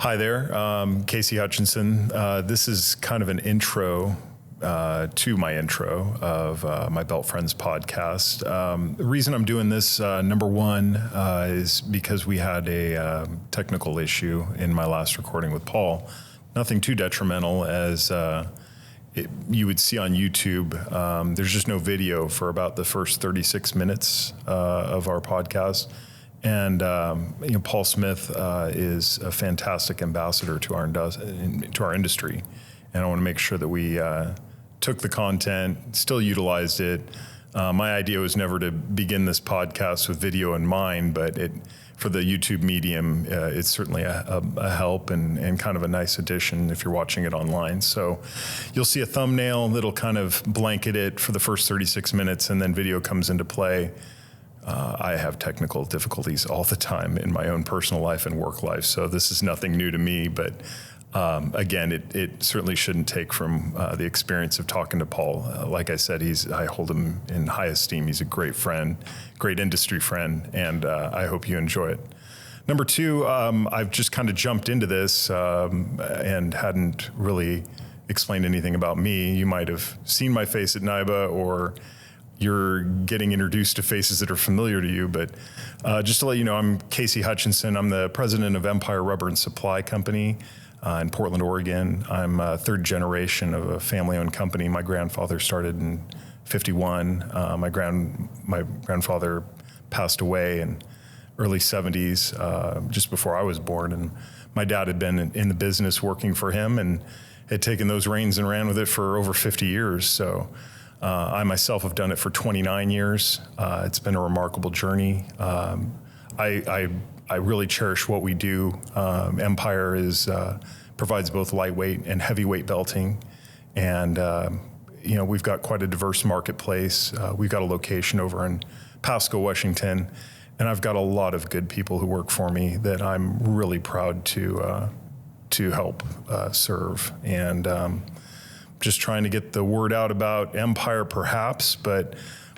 Hi there, Casey Hutchinson. This is kind of an intro to my intro of my Belt Friends podcast. The reason I'm doing this, number one, is because we had a technical issue in my last recording with Paul. Nothing too detrimental, as you would see on YouTube. There's just no video for about the first 36 minutes of our podcast. And Paul Smith is a fantastic ambassador to our industry, and I want to make sure that we took the content, still utilized it. My idea was never to begin this podcast with video in mind, but for the YouTube medium, it's certainly a help and kind of a nice addition if you're watching it online. So you'll see a thumbnail that'll kind of blanket it for the first 36 minutes, and then video comes into play. I have technical difficulties all the time in my own personal life and work life, so this is nothing new to me. But again, it certainly shouldn't take from the experience of talking to Paul. Like I said, I hold him in high esteem. He's a great friend, great industry friend, and I hope you enjoy it. Number two, I've just kind of jumped into this and hadn't really explained anything about me. You might have seen my face at NIBA, or you're getting introduced to faces that are familiar to you. But just to let you know, I'm Casey Hutchinson. I'm the president of Empire Rubber and Supply Company in Portland, Oregon. I'm a third generation of a family-owned company. My grandfather started in 51. My grandfather passed away in early 70s, just before I was born. And my dad had been in the business working for him and had taken those reins and ran with it for over 50 years. So I myself have done it for 29 years. It's been a remarkable journey. I really cherish what we do. Empire provides both lightweight and heavyweight belting, and we've got quite a diverse marketplace. We've got a location over in Pasco, Washington, and I've got a lot of good people who work for me that I'm really proud to help serve. And just trying to get the word out about Empire, perhaps, but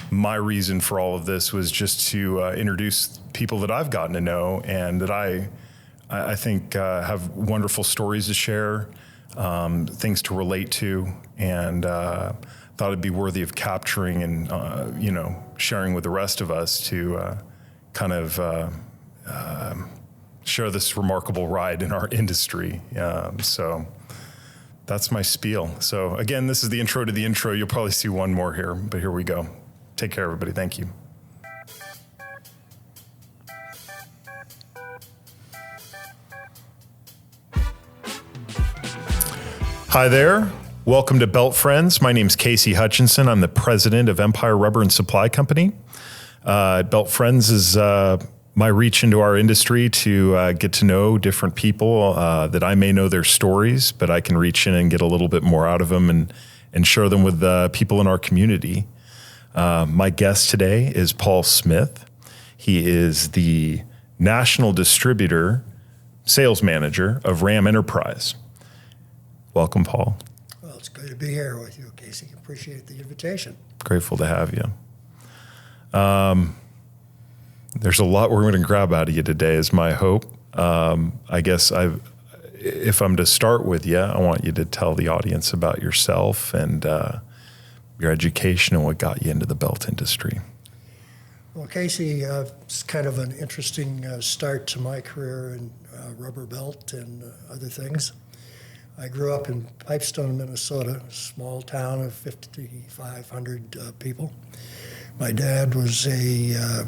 my reason for all of this was just to introduce people that I've gotten to know and that I think have wonderful stories to share, things to relate to, and thought it'd be worthy of capturing and sharing with the rest of us to kind of share this remarkable ride in our industry. So that's my spiel. So again, this is the intro to the intro. You'll probably see one more here, but here we go. Take care, everybody. Thank you. Hi there. Welcome to Belt Friends. My name's Casey Hutchinson. I'm the president of Empire Rubber and Supply Company. Belt Friends is my reach into our industry to get to know different people that I may know their stories, but I can reach in and get a little bit more out of them and share them with people in our community. My guest today is Paul Smith. He is the National Distributor Sales Manager of Ram Enterprise. Welcome, Paul. Well, it's good to be here with you, Casey. Appreciate the invitation. Grateful to have you. There's a lot we're going to grab out of you today, is my hope. I guess if I'm to start with you, I want you to tell the audience about yourself and your education and what got you into the belt industry. Well, Casey, it's kind of an interesting start to my career in rubber belt and other things. I grew up in Pipestone, Minnesota, a small town of 5,500 people. My dad was a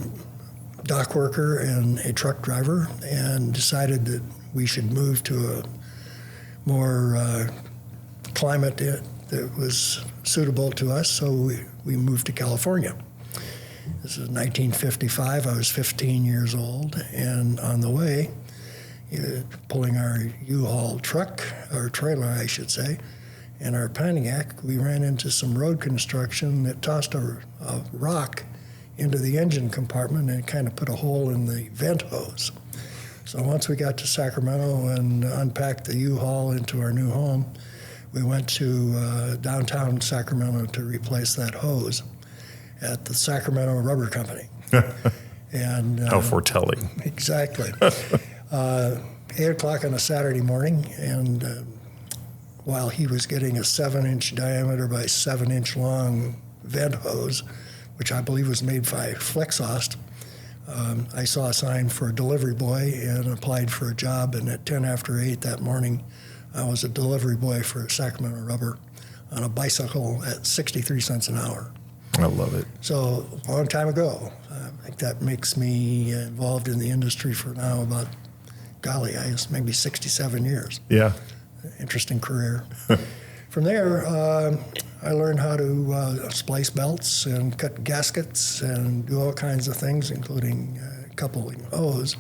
dock worker and a truck driver, and decided that we should move to a more climate that was suitable to us, so we moved to California. This is 1955. I was 15 years old, and on the way, pulling our U-Haul truck, or trailer, I should say, and our Pontiac, we ran into some road construction that tossed a rock into the engine compartment and kind of put a hole in the vent hose. So once we got to Sacramento and unpacked the U-Haul into our new home, we went to downtown Sacramento to replace that hose at the Sacramento Rubber Company. And how foretelling. Exactly. 8 o'clock on a Saturday morning, and while he was getting a 7-inch diameter by 7-inch long vent hose, which I believe was made by Flexhaust, I saw a sign for a delivery boy and applied for a job, and at 10 after 8 that morning, I was a delivery boy for Sacramento Rubber on a bicycle at 63 cents an hour. I love it. So a long time ago. I think that makes me involved in the industry for now about, golly, I guess maybe 67 years. Yeah. Interesting career. From there, I learned how to splice belts and cut gaskets and do all kinds of things, including coupling hose.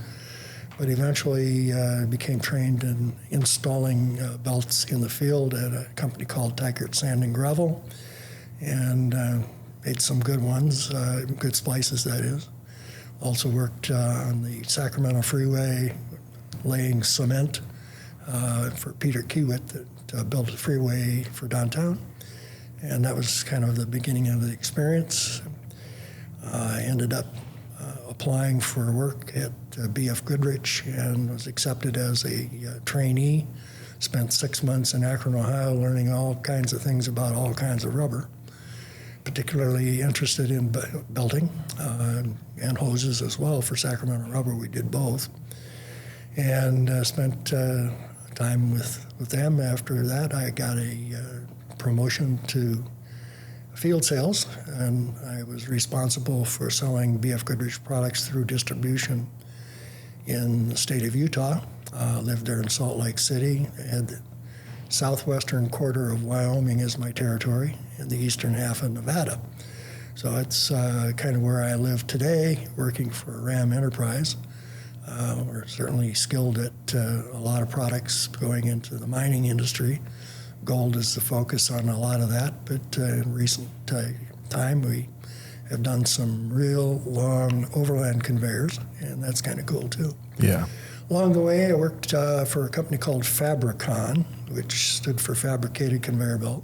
But eventually became trained in installing belts in the field at a company called Tykert Sand and Gravel, and made some good ones, good splices, that is. Also worked on the Sacramento Freeway, laying cement for Peter Kiewit that built a freeway for downtown. And that was kind of the beginning of the experience. I ended up applying for work at B.F. Goodrich and was accepted as a trainee. Spent 6 months in Akron, Ohio, learning all kinds of things about all kinds of rubber. Particularly interested in belting and hoses as well. For Sacramento Rubber, we did both. And spent time with them. After that, I got a promotion to field sales, and I was responsible for selling B.F. Goodrich products through distribution in the state of Utah. Lived there in Salt Lake City. Had the southwestern quarter of Wyoming as my territory, and the eastern half of Nevada. So it's kind of where I live today, working for Ram Enterprise. We're certainly skilled at a lot of products going into the mining industry. Gold is the focus on a lot of that, but in recent time we have done some real long overland conveyors, and that's kind of cool too. Yeah. Along the way, I worked for a company called Fabricon, which stood for Fabricated Conveyor Belt.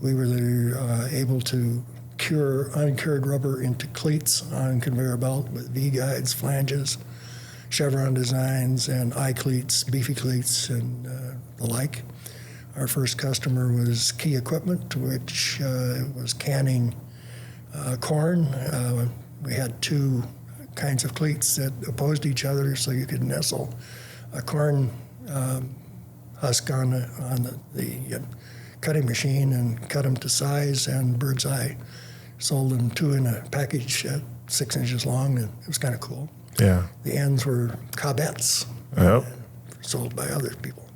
We were able to cure uncured rubber into cleats on conveyor belt with V-guides, flanges, chevron designs, and I-cleats, beefy cleats, and the like. Our first customer was Key Equipment, which was canning corn. We had two kinds of cleats that opposed each other, so you could nestle a corn husk on the cutting machine and cut them to size, and Bird's Eye sold them two in a package at 6 inches long, and it was kind of cool. Yeah. The ends were cobettes, Yep. sold by other people.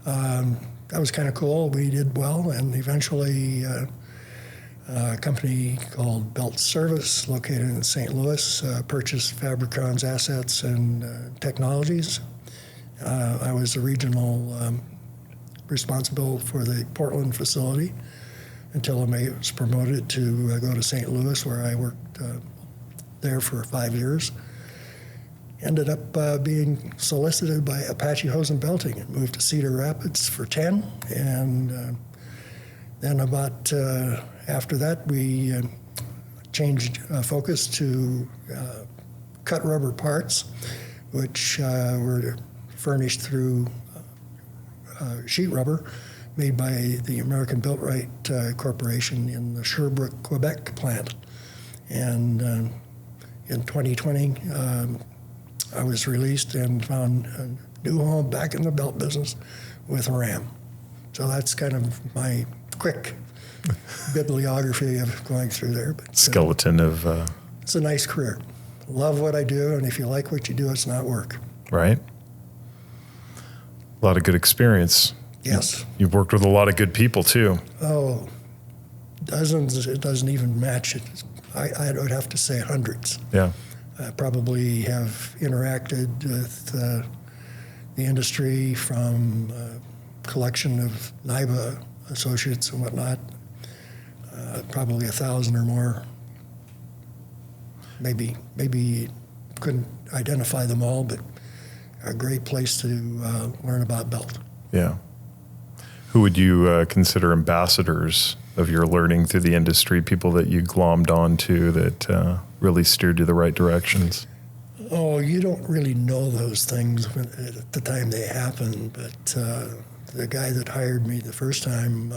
That was kind of cool. We did well, and eventually a company called Belt Service, located in St. Louis, purchased Fabricon's assets and technologies. I was the regional responsible for the Portland facility until I was promoted to go to St. Louis, where I worked there for 5 years. Ended up being solicited by Apache Hose and Belting and moved to Cedar Rapids for 10. And then about after that, we changed focus to cut rubber parts, which were furnished through sheet rubber made by the American Built-Right Corporation in the Sherbrooke, Quebec plant. And in 2020, I was released and found a new home back in the belt business with Ram. So that's kind of my quick bibliography of going through there. But, Skeleton of... it's a nice career. Love what I do, and if you like what you do, it's not work. Right? A lot of good experience. Yes. You've worked with a lot of good people, too. Oh, dozens. It doesn't even match it. I would have to say hundreds. Yeah. I probably have interacted with the industry from collection of NIBA associates and whatnot, probably 1,000 or more. Maybe couldn't identify them all, but a great place to learn about belt. Yeah. Who would you consider ambassadors of your learning through the industry, people that you glommed onto that really steered you the right directions? Oh, you don't really know those things at the time they happen, but the guy that hired me the first time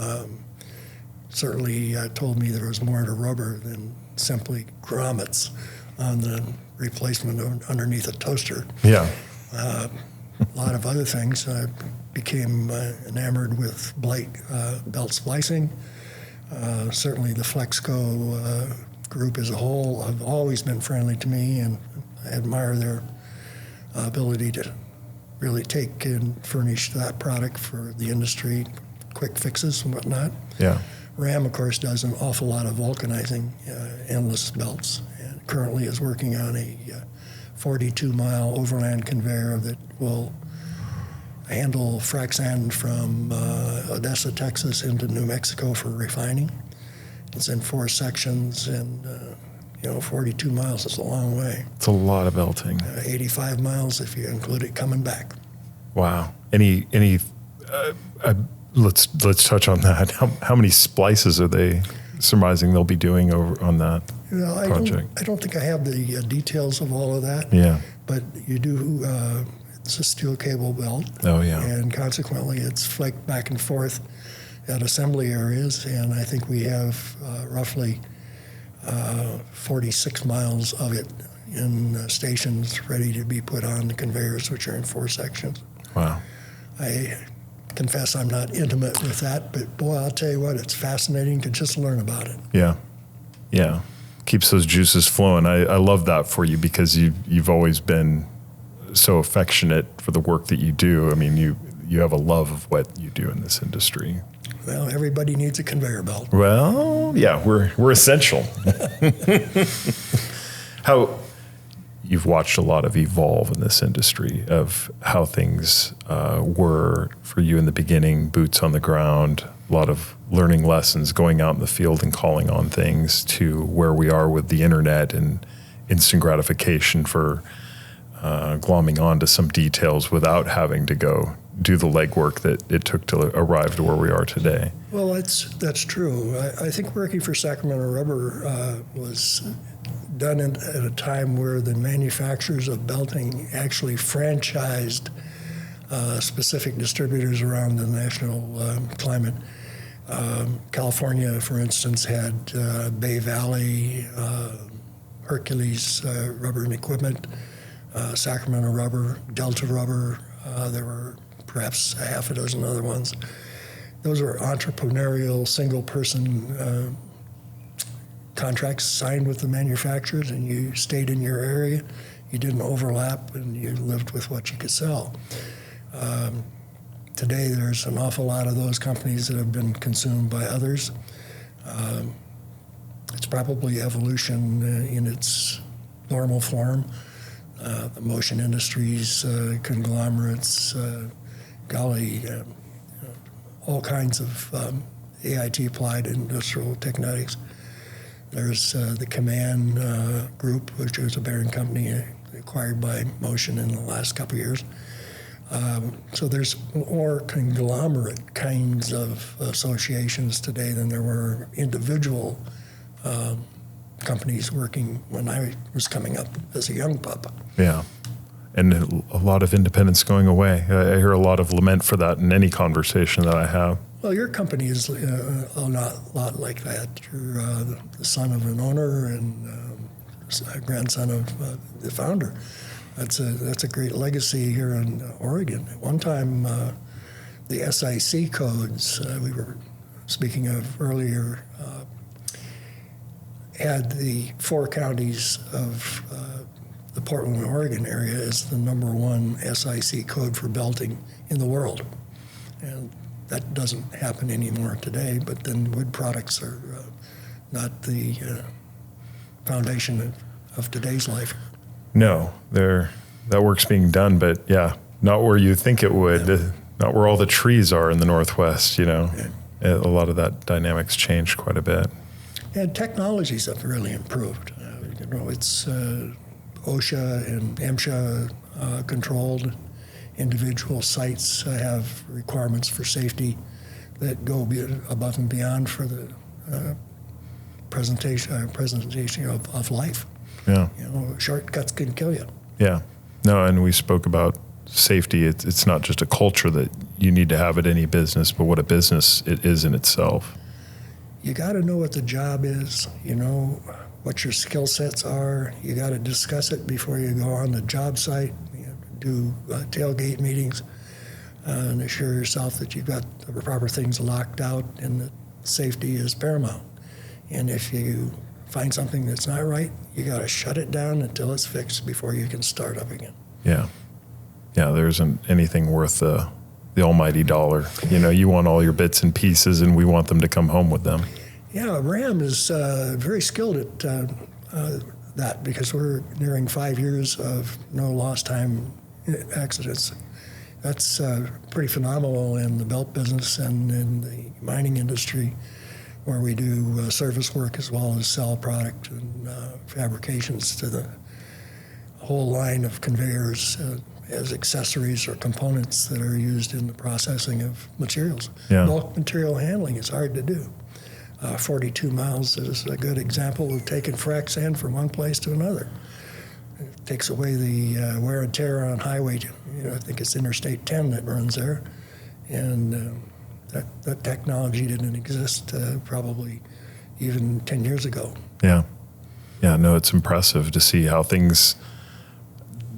certainly told me there was more to rubber than simply grommets on the replacement underneath a toaster. Yeah. A lot of other things. I became enamored with belt splicing. Certainly the Flexco group as a whole have always been friendly to me, and I admire their ability to really take and furnish that product for the industry, quick fixes and whatnot. Yeah. Ram, of course, does an awful lot of vulcanizing endless belts, and currently is working on a 42-mile overland conveyor that will handle frac sand from Odessa, Texas into New Mexico for refining. It's in 4 sections, and 42 miles is a long way. It's a lot of belting. 85 miles if you include it coming back. Wow. Let's touch on that. How many splices are they surmising they'll be doing over on that project? I don't think I have the details of all of that. Yeah. But you do. It's a steel cable belt. Oh yeah. And consequently, it's flaked back and forth at assembly areas, and I think we have roughly 46 miles of it in stations ready to be put on the conveyors, which are in 4 sections. Wow. I confess I'm not intimate with that, but boy, I'll tell you what, it's fascinating to just learn about it. Yeah. Yeah. Keeps those juices flowing. I love that for you because you've always been so affectionate for the work that you do. I mean, you have a love of what you do in this industry. Well, everybody needs a conveyor belt. Well, yeah, we're essential. How you've watched a lot of evolve in this industry of how things were for you in the beginning, boots on the ground, a lot of learning lessons, going out in the field and calling on things, to where we are with the internet and instant gratification for glomming onto some details without having to go do the legwork that it took to arrive to where we are today. Well, that's true. I think working for Sacramento Rubber was done at a time where the manufacturers of belting actually franchised specific distributors around the national climate. California, for instance, had Bay Valley, Hercules Rubber and Equipment, Sacramento Rubber, Delta Rubber. There were perhaps a half a dozen other ones. Those were entrepreneurial, single-person contracts signed with the manufacturers, and you stayed in your area. You didn't overlap, and you lived with what you could sell. Today, there's an awful lot of those companies that have been consumed by others. It's probably evolution in its normal form. The motion industries, conglomerates, all kinds of AIT, Applied Industrial Technetics. There's the Kaman Group, which was a bearing company acquired by Motion in the last couple of years. So there's more conglomerate kinds of associations today than there were individual companies working when I was coming up as a young pup. Yeah. And a lot of independence going away. I hear a lot of lament for that in any conversation that I have. Well, your company is a lot like that. You're the son of an owner and grandson of the founder. That's a great legacy here in Oregon. At one time, the SIC codes we were speaking of earlier had the 4 counties of the Portland, Oregon area as the #1 SIC code for belting in the world. And that doesn't happen anymore today, but then wood products are not the foundation of today's life. No, that work's being done, but yeah, not where you think it would, not where all the trees are in the Northwest, Yeah. A lot of that dynamics changed quite a bit. And technologies have really improved. It's OSHA and MSHA controlled. Individual sites have requirements for safety that go above and beyond for the presentation of life. Yeah. Shortcuts can kill you. Yeah. No, and we spoke about safety. It's not just a culture that you need to have at any business, but what a business it is in itself. You got to know what the job is, you know, what your skill sets are. You got to discuss it before you go on the job site. You have to do tailgate meetings and assure yourself that you've got the proper things locked out and that safety is paramount. And if you find something that's not right, you got to shut it down until it's fixed before you can start up again. Yeah. Yeah, there isn't anything worth the almighty dollar. You know, you want all your bits and pieces, and we want them to come home with them. Yeah, RAM is very skilled at that because we're nearing 5 years of no lost time accidents. That's pretty phenomenal in the belt business and in the mining industry, where we do service work as well as sell product and fabrications to the whole line of conveyors as accessories or components that are used in the processing of materials. Yeah. Bulk material handling is hard to do. 42 miles is a good example of taking frac sand from one place to another. It takes away the wear and tear on highway. You know, I think it's Interstate 10 that runs there, and that technology didn't exist probably even 10 years ago. Yeah. Yeah, no, it's impressive to see how things,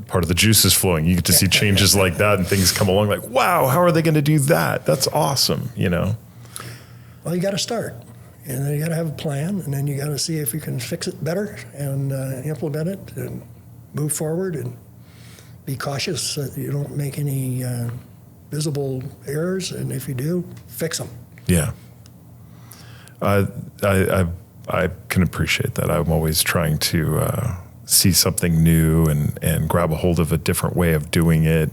part of the juice is flowing. You get to see changes like that and things come along like, wow, how are they going to do that? That's awesome, you know? Well, you got to start, and then you got to have a plan, and then you got to see if you can fix it better and implement it and move forward and be cautious that you don't make any visible errors, and if you do, fix them. Yeah. I can appreciate that. I'm always trying to see something new and grab a hold of a different way of doing it.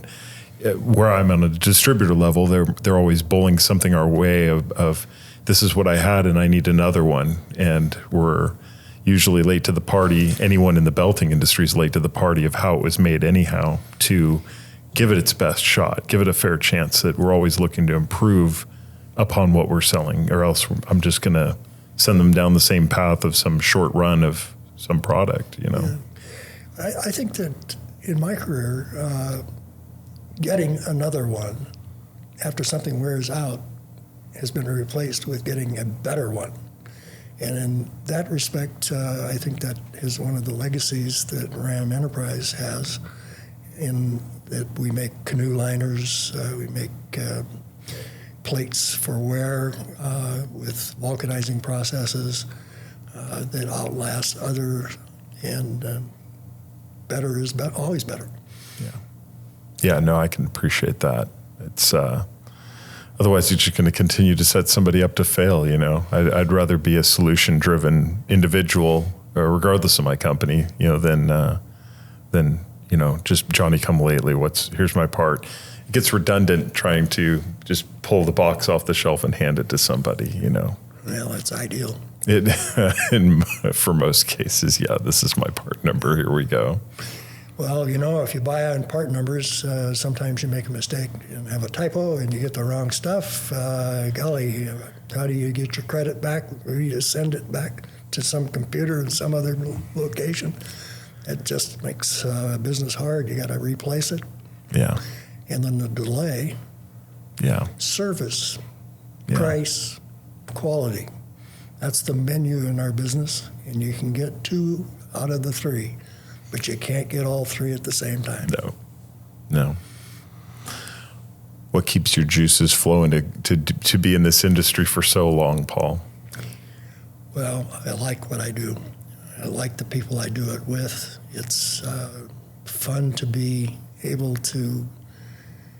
Where I'm on a distributor level, they're always bulling something our way of this is what I had and I need another one. And we're usually late to the party. Anyone in the belting industry is late to the party of how it was made anyhow, to give it its best shot, give it a fair chance. That we're always looking to improve upon what we're selling, or else I'm just going to send them down the same path of some short run of some product, you know? Yeah. I think that in my career, getting another one after something wears out has been replaced with getting a better one. And in that respect, I think that is one of the legacies that Ram Enterprise has, in that we make canoe liners, we make plates for wear with vulcanizing processes that outlast other, and better is always better. Yeah. Yeah, no, I can appreciate that. It's otherwise you're just going to continue to set somebody up to fail, you know. I'd rather be a solution-driven individual, regardless of my company, you know, than you know, just Johnny come lately. Here's my part. It gets redundant trying to just pull the box off the shelf and hand it to somebody, you know. Well, that's ideal. For most cases, yeah, this is my part number. Here we go. Well, you know, if you buy on part numbers, sometimes you make a mistake and have a typo and you get the wrong stuff. Golly, how do you get your credit back? Or you just send it back to some computer in some other location? It just makes business hard. You got to replace it. Yeah. And then the delay. Yeah. Service, Yeah. price, quality. That's the menu in our business, and you can get 2 out of the 3, but you can't get all 3 at the same time. No. What keeps your juices flowing to be in this industry for so long, Paul? Well, I like what I do. I like the people I do it with. It's fun to be able to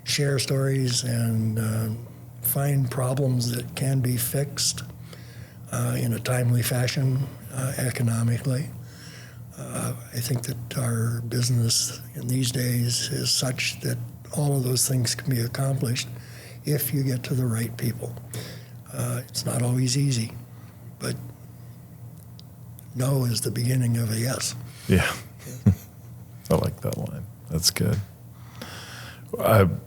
share stories and find problems that can be fixed in a timely fashion, economically. I think that our business in these days is such that all of those things can be accomplished if you get to the right people. It's not always easy, but no is the beginning of a yes. Yeah. I like that line. That's good.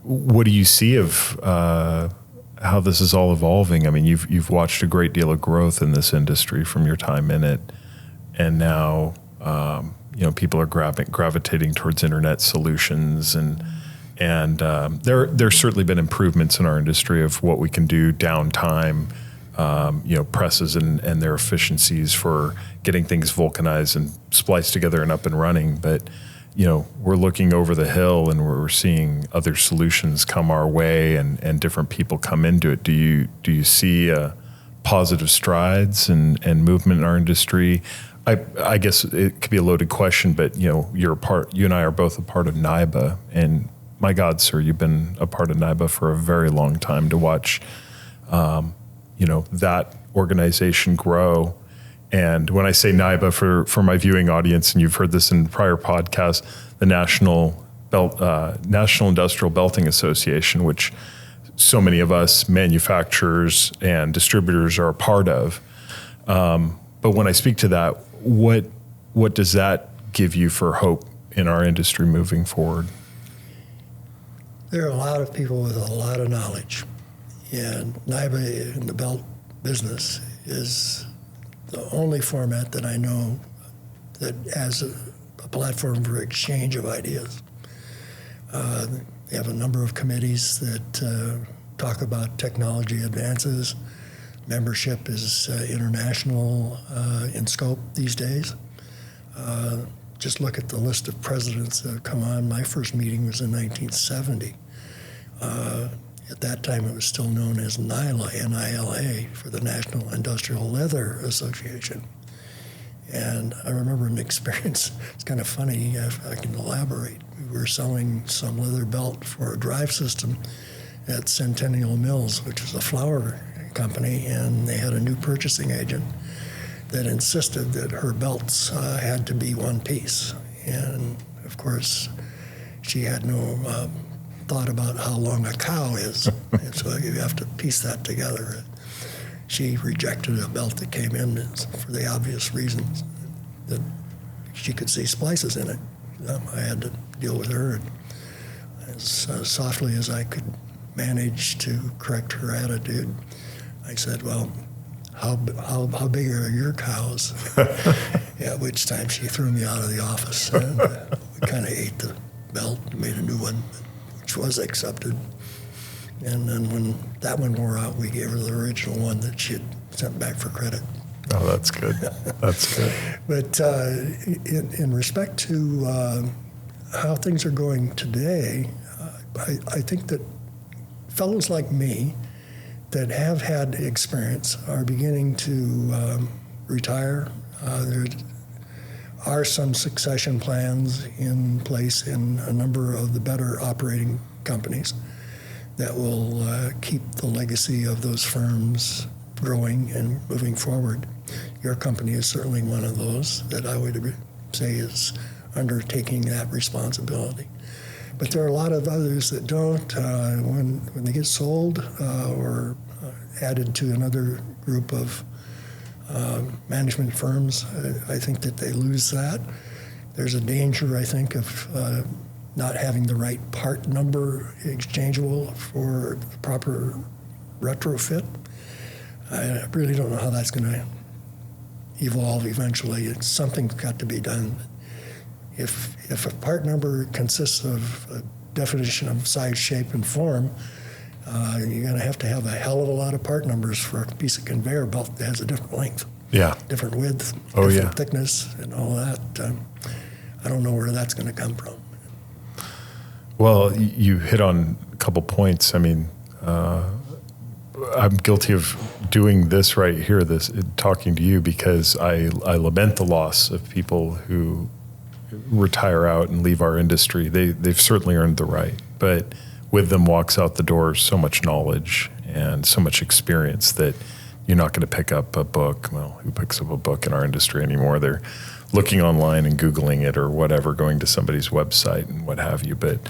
What do you see of how this is all evolving? I mean, you've watched a great deal of growth in this industry from your time in it, and now people are gravitating towards internet solutions, and there's certainly been improvements in our industry of what we can do downtime, presses and their efficiencies for getting things vulcanized and spliced together and up and running. But, we're looking over the hill and we're seeing other solutions come our way and different people come into it. Do you see positive strides and movement in our industry? I guess it could be a loaded question, but you and I are both a part of NIBA, and my God, sir, you've been a part of NIBA for a very long time. To watch, that organization grow. And when I say NIBA for my viewing audience, and you've heard this in prior podcasts, the National Industrial Belting Association, which so many of us manufacturers and distributors are a part of. But when I speak to that, what does that give you for hope in our industry moving forward? There are a lot of people with a lot of knowledge, and NIBA in the belt business is the only format that I know that has a platform for exchange of ideas. They have a number of committees that talk about technology advances. Membership is international in scope these days. Just look at the list of presidents that have come on. My first meeting was in 1970. At that time, it was still known as NILA, N-I-L-A, for the National Industrial Leather Association. And I remember an experience, it's kind of funny, if I can elaborate. We were selling some leather belt for a drive system at Centennial Mills, which was a flour company, and they had a new purchasing agent that insisted that her belts had to be one piece. And of course, she had no thought about how long a cow is, and so you have to piece that together. She rejected a belt that came in for the obvious reasons that she could see splices in it. I had to deal with her as softly as I could manage to correct her attitude. I said, "Well, how big are your cows?" At which time she threw me out of the office, and we kind of ate the belt and made a new one, which was accepted. And then when that one wore out, we gave her the original one that she had sent back for credit. Oh, that's good. That's good. But in respect to how things are going today, I think that fellows like me that have had experience are beginning to retire. There are some succession plans in place in a number of the better operating companies that will keep the legacy of those firms growing and moving forward. Your company is certainly one of those that I would say is undertaking that responsibility. But there are a lot of others that don't. When they get sold or added to another group of management firms, I think that they lose that. There's a danger, I think, of not having the right part number exchangeable for the proper retrofit. I really don't know how that's going to evolve eventually. Something's got to be done. If a part number consists of a definition of size, shape, and form, you're going to have a hell of a lot of part numbers for a piece of conveyor belt that has a different length, different width, different thickness, and all that. I don't know where that's going to come from. Well, you hit on a couple points. I mean, I'm guilty of doing this right here, talking to you, because I lament the loss of people who retire out and leave our industry. They've certainly earned the right, but with them walks out the door so much knowledge and so much experience that you're not going to pick up a book. Well, who picks up a book in our industry anymore? They're looking online and Googling it or whatever, going to somebody's website and what have you. But,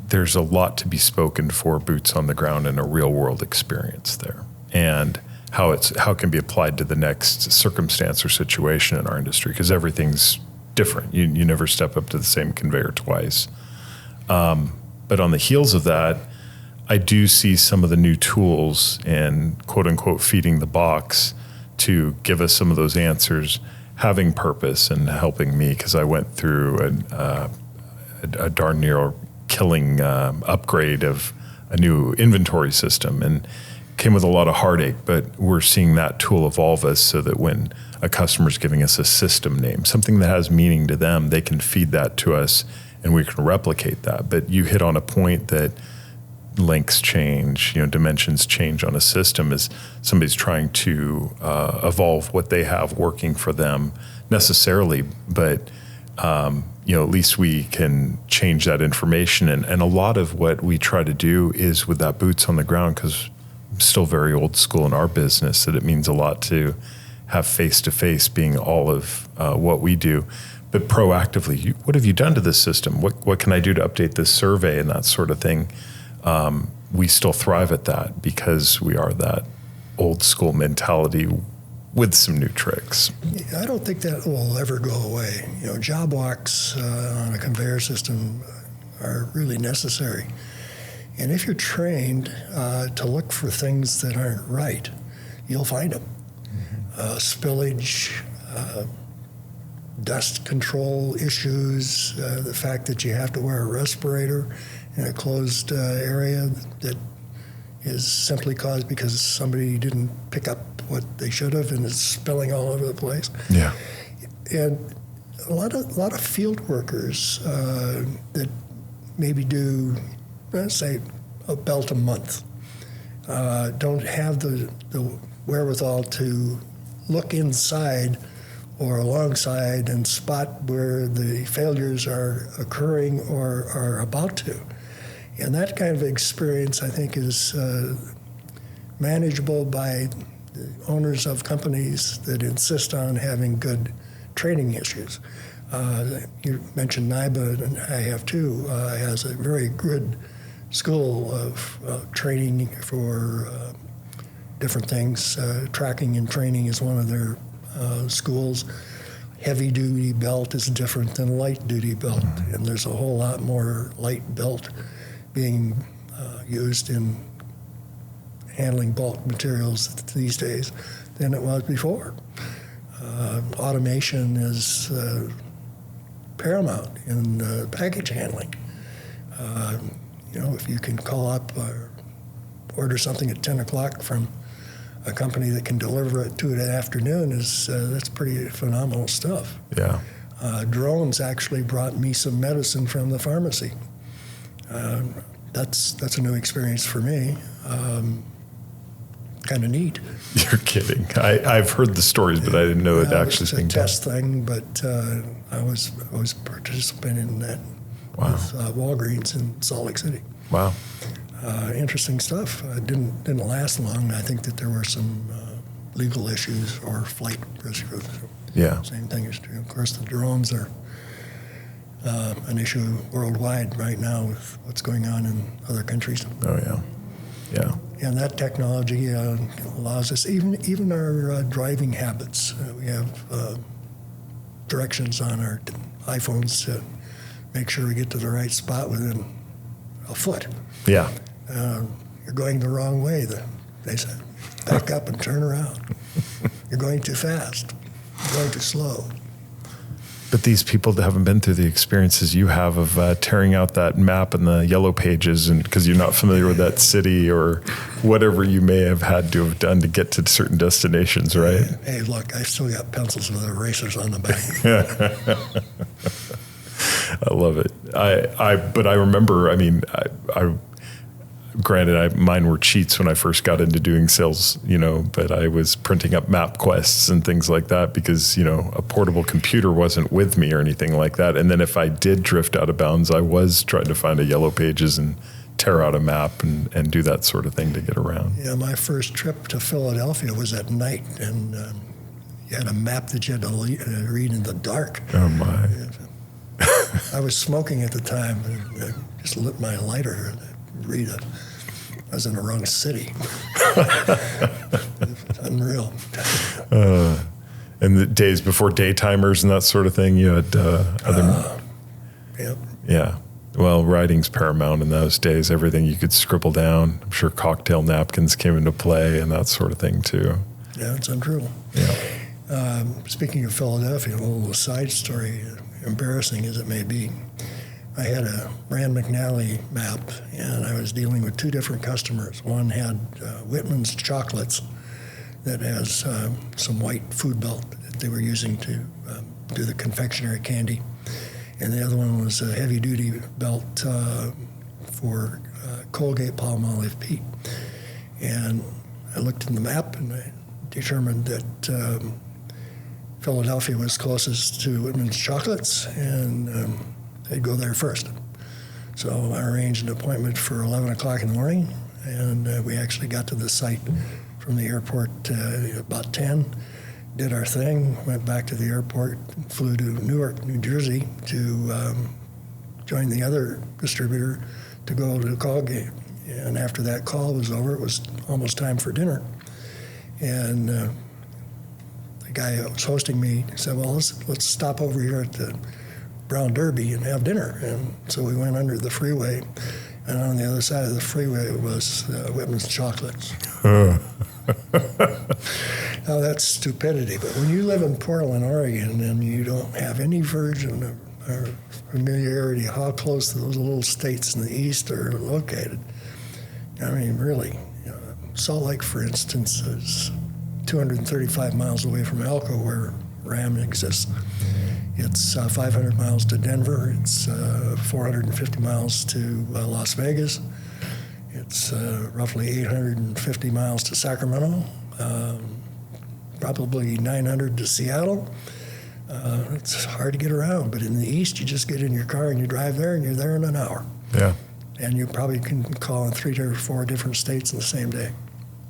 there's a lot to be spoken for boots on the ground and a real world experience there, and how it can be applied to the next circumstance or situation in our industry, because everything's different. You never step up to the same conveyor twice. But on the heels of that, I do see some of the new tools and quote unquote feeding the box to give us some of those answers having purpose and helping me, because I went through a darn near killing upgrade of a new inventory system, and came with a lot of heartache. But we're seeing that tool evolve us so that when a customer's giving us a system name, something that has meaning to them, they can feed that to us and we can replicate that. But you hit on a point that lengths change, dimensions change on a system as somebody's trying to evolve what they have working for them necessarily. But, at least we can change that information. And a lot of what we try to do is with that boots on the ground, because I'm still very old school in our business, that it means a lot to have face-to-face being all of what we do. But proactively, what have you done to this system? What can I do to update this survey and that sort of thing? We still thrive at that because we are that old school mentality with some new tricks. I don't think that will ever go away. Job walks on a conveyor system are really necessary. And if you're trained to look for things that aren't right, you'll find them. Spillage, dust control issues, the fact that you have to wear a respirator in a closed area that is simply caused because somebody didn't pick up what they should have and it's spilling all over the place. Yeah. And a lot of field workers that maybe do, let's say, a belt a month, don't have the wherewithal to look inside or alongside and spot where the failures are occurring or are about to. And that kind of experience, I think, is manageable by the owners of companies that insist on having good training issues. You mentioned NIBA, and I have too, has a very good school of training for different things. Tracking and training is one of their schools. Heavy-duty belt is different than light-duty belt, and there's a whole lot more light belt being used in handling bulk materials these days than it was before. Automation is paramount in package handling. If you can call up or order something at 10 o'clock from a company that can deliver it 2 in the afternoon, that's pretty phenomenal stuff. Yeah. Drones actually brought me some medicine from the pharmacy. That's a new experience for me. Kind of neat. You're kidding. I've heard the stories, but I didn't know it actually. It's a test thing, but I was participating in that with Walgreens in Salt Lake City. Wow. Interesting stuff. It didn't last long. I think that there were some legal issues or flight risk. Yeah. Same thing is true. Of course, the drones are an issue worldwide right now with what's going on in other countries. Oh, yeah. Yeah. And that technology allows us, even our driving habits. We have directions on our iPhones to make sure we get to the right spot within a foot. Yeah. You're going the wrong way. They said, back up and turn around. You're going too fast. You're going too slow. But these people that haven't been through the experiences you have of tearing out that map in the yellow pages, and because you're not familiar with that city or whatever you may have had to have done to get to certain destinations, right? Hey, look, I still got pencils with erasers on the back. I love it. But I remember, I granted, mine were cheats when I first got into doing sales, but I was printing up MapQuests and things like that because, a portable computer wasn't with me or anything like that. And then if I did drift out of bounds, I was trying to find a yellow pages and tear out a map and do that sort of thing to get around. Yeah, my first trip to Philadelphia was at night, and you had a map that you had to read in the dark. Oh, my. I was smoking at the time, and I just lit my lighter and read it. I was in the wrong city. It's unreal. And the days before daytimers and that sort of thing, you had other... Yep. Yeah. Well, writing's paramount in those days. Everything you could scribble down. I'm sure cocktail napkins came into play and that sort of thing, too. Yeah, it's untrue. Yeah. Speaking of Philadelphia, a little side story, embarrassing as it may be. I had a Rand McNally map, and I was dealing with two different customers. One had Whitman's chocolates that has some white food belt that they were using to do the confectionery candy. And the other one was a heavy-duty belt for Colgate Palmolive Peat. And I looked in the map, and I determined that Philadelphia was closest to Whitman's Chocolates, and I'd go there first. So I arranged an appointment for 11 o'clock in the morning, and we actually got to the site from the airport about 10, did our thing, went back to the airport, flew to Newark, New Jersey to join the other distributor to go to the call game. And after that call was over, it was almost time for dinner. And the guy that was hosting me said, well, let's stop over here at the Brown Derby and have dinner. And so we went under the freeway, and on the other side of the freeway was Whitman's Chocolates. Now that's stupidity, but when you live in Portland, Oregon, and you don't have any version or familiarity how close those little states in the east are located, I mean, really, Salt Lake, for instance, is 235 miles away from Elko, where RAM exists. It's 500 miles to Denver. It's 450 miles to Las Vegas. It's roughly 850 miles to Sacramento, probably 900 to Seattle. It's hard to get around, but in the east, you just get in your car and you drive there, and you're there in an hour. Yeah. And you probably can call in 3 or 4 different states in the same day.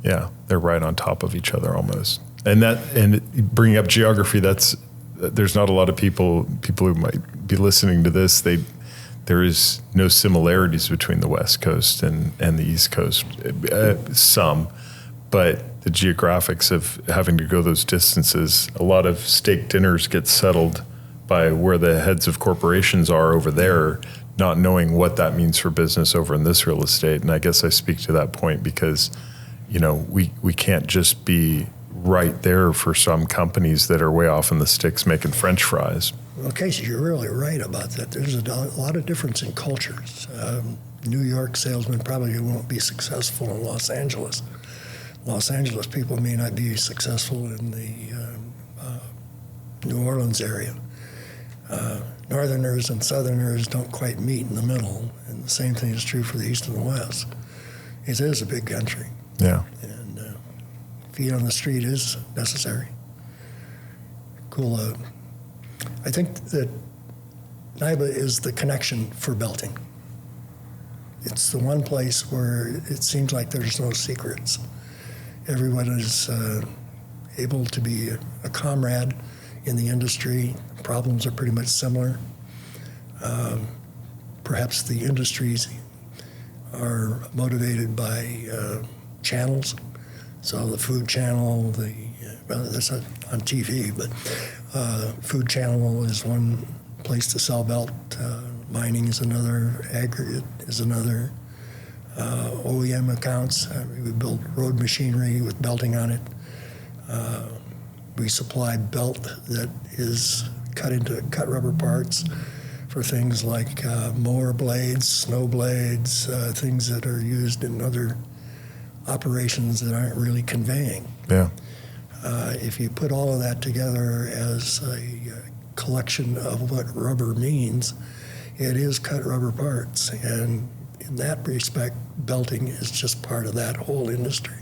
Yeah, they're right on top of each other almost. And bringing up geography, there's not a lot of people who might be listening to this. There is no similarities between the West Coast and the East Coast. Some, but the geographics of having to go those distances, a lot of steak dinners get settled by where the heads of corporations are over there, not knowing what that means for business over in this real estate. And I guess I speak to that point because, we can't just be right there for some companies that are way off in the sticks making French fries. Well, Casey, you're really right about that. There's a lot of difference in cultures. New York salesmen probably won't be successful in Los Angeles. Los Angeles people may not be successful in the New Orleans area. Northerners and Southerners don't quite meet in the middle, and the same thing is true for the East and the West. It is a big country. Yeah. And feet on the street is necessary. Cool. I think that NIBA is the connection for belting. It's the one place where it seems like there's no secrets. Everyone is able to be a comrade in the industry. Problems are pretty much similar. Perhaps the industries are motivated by channels. So the food channel, that's not on TV, but food channel is one place to sell belt. Mining is another. Aggregate is another. OEM accounts. We build road machinery with belting on it. We supply belt that is cut into cut rubber parts for things like mower blades, snow blades, things that are used in other operations that aren't really conveying. Yeah. If you put all of that together as a collection of what rubber means, it is cut rubber parts. And in that respect, belting is just part of that whole industry.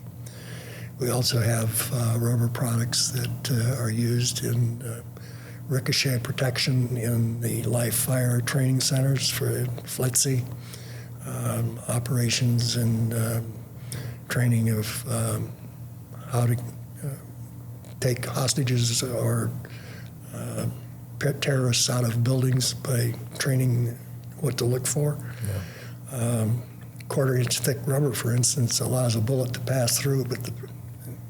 We also have rubber products that are used in ricochet protection in the live fire training centers for FLITSI, operations and training of how to take hostages or terrorists out of buildings by training what to look for. Yeah. Quarter-inch thick rubber, for instance, allows a bullet to pass through, but it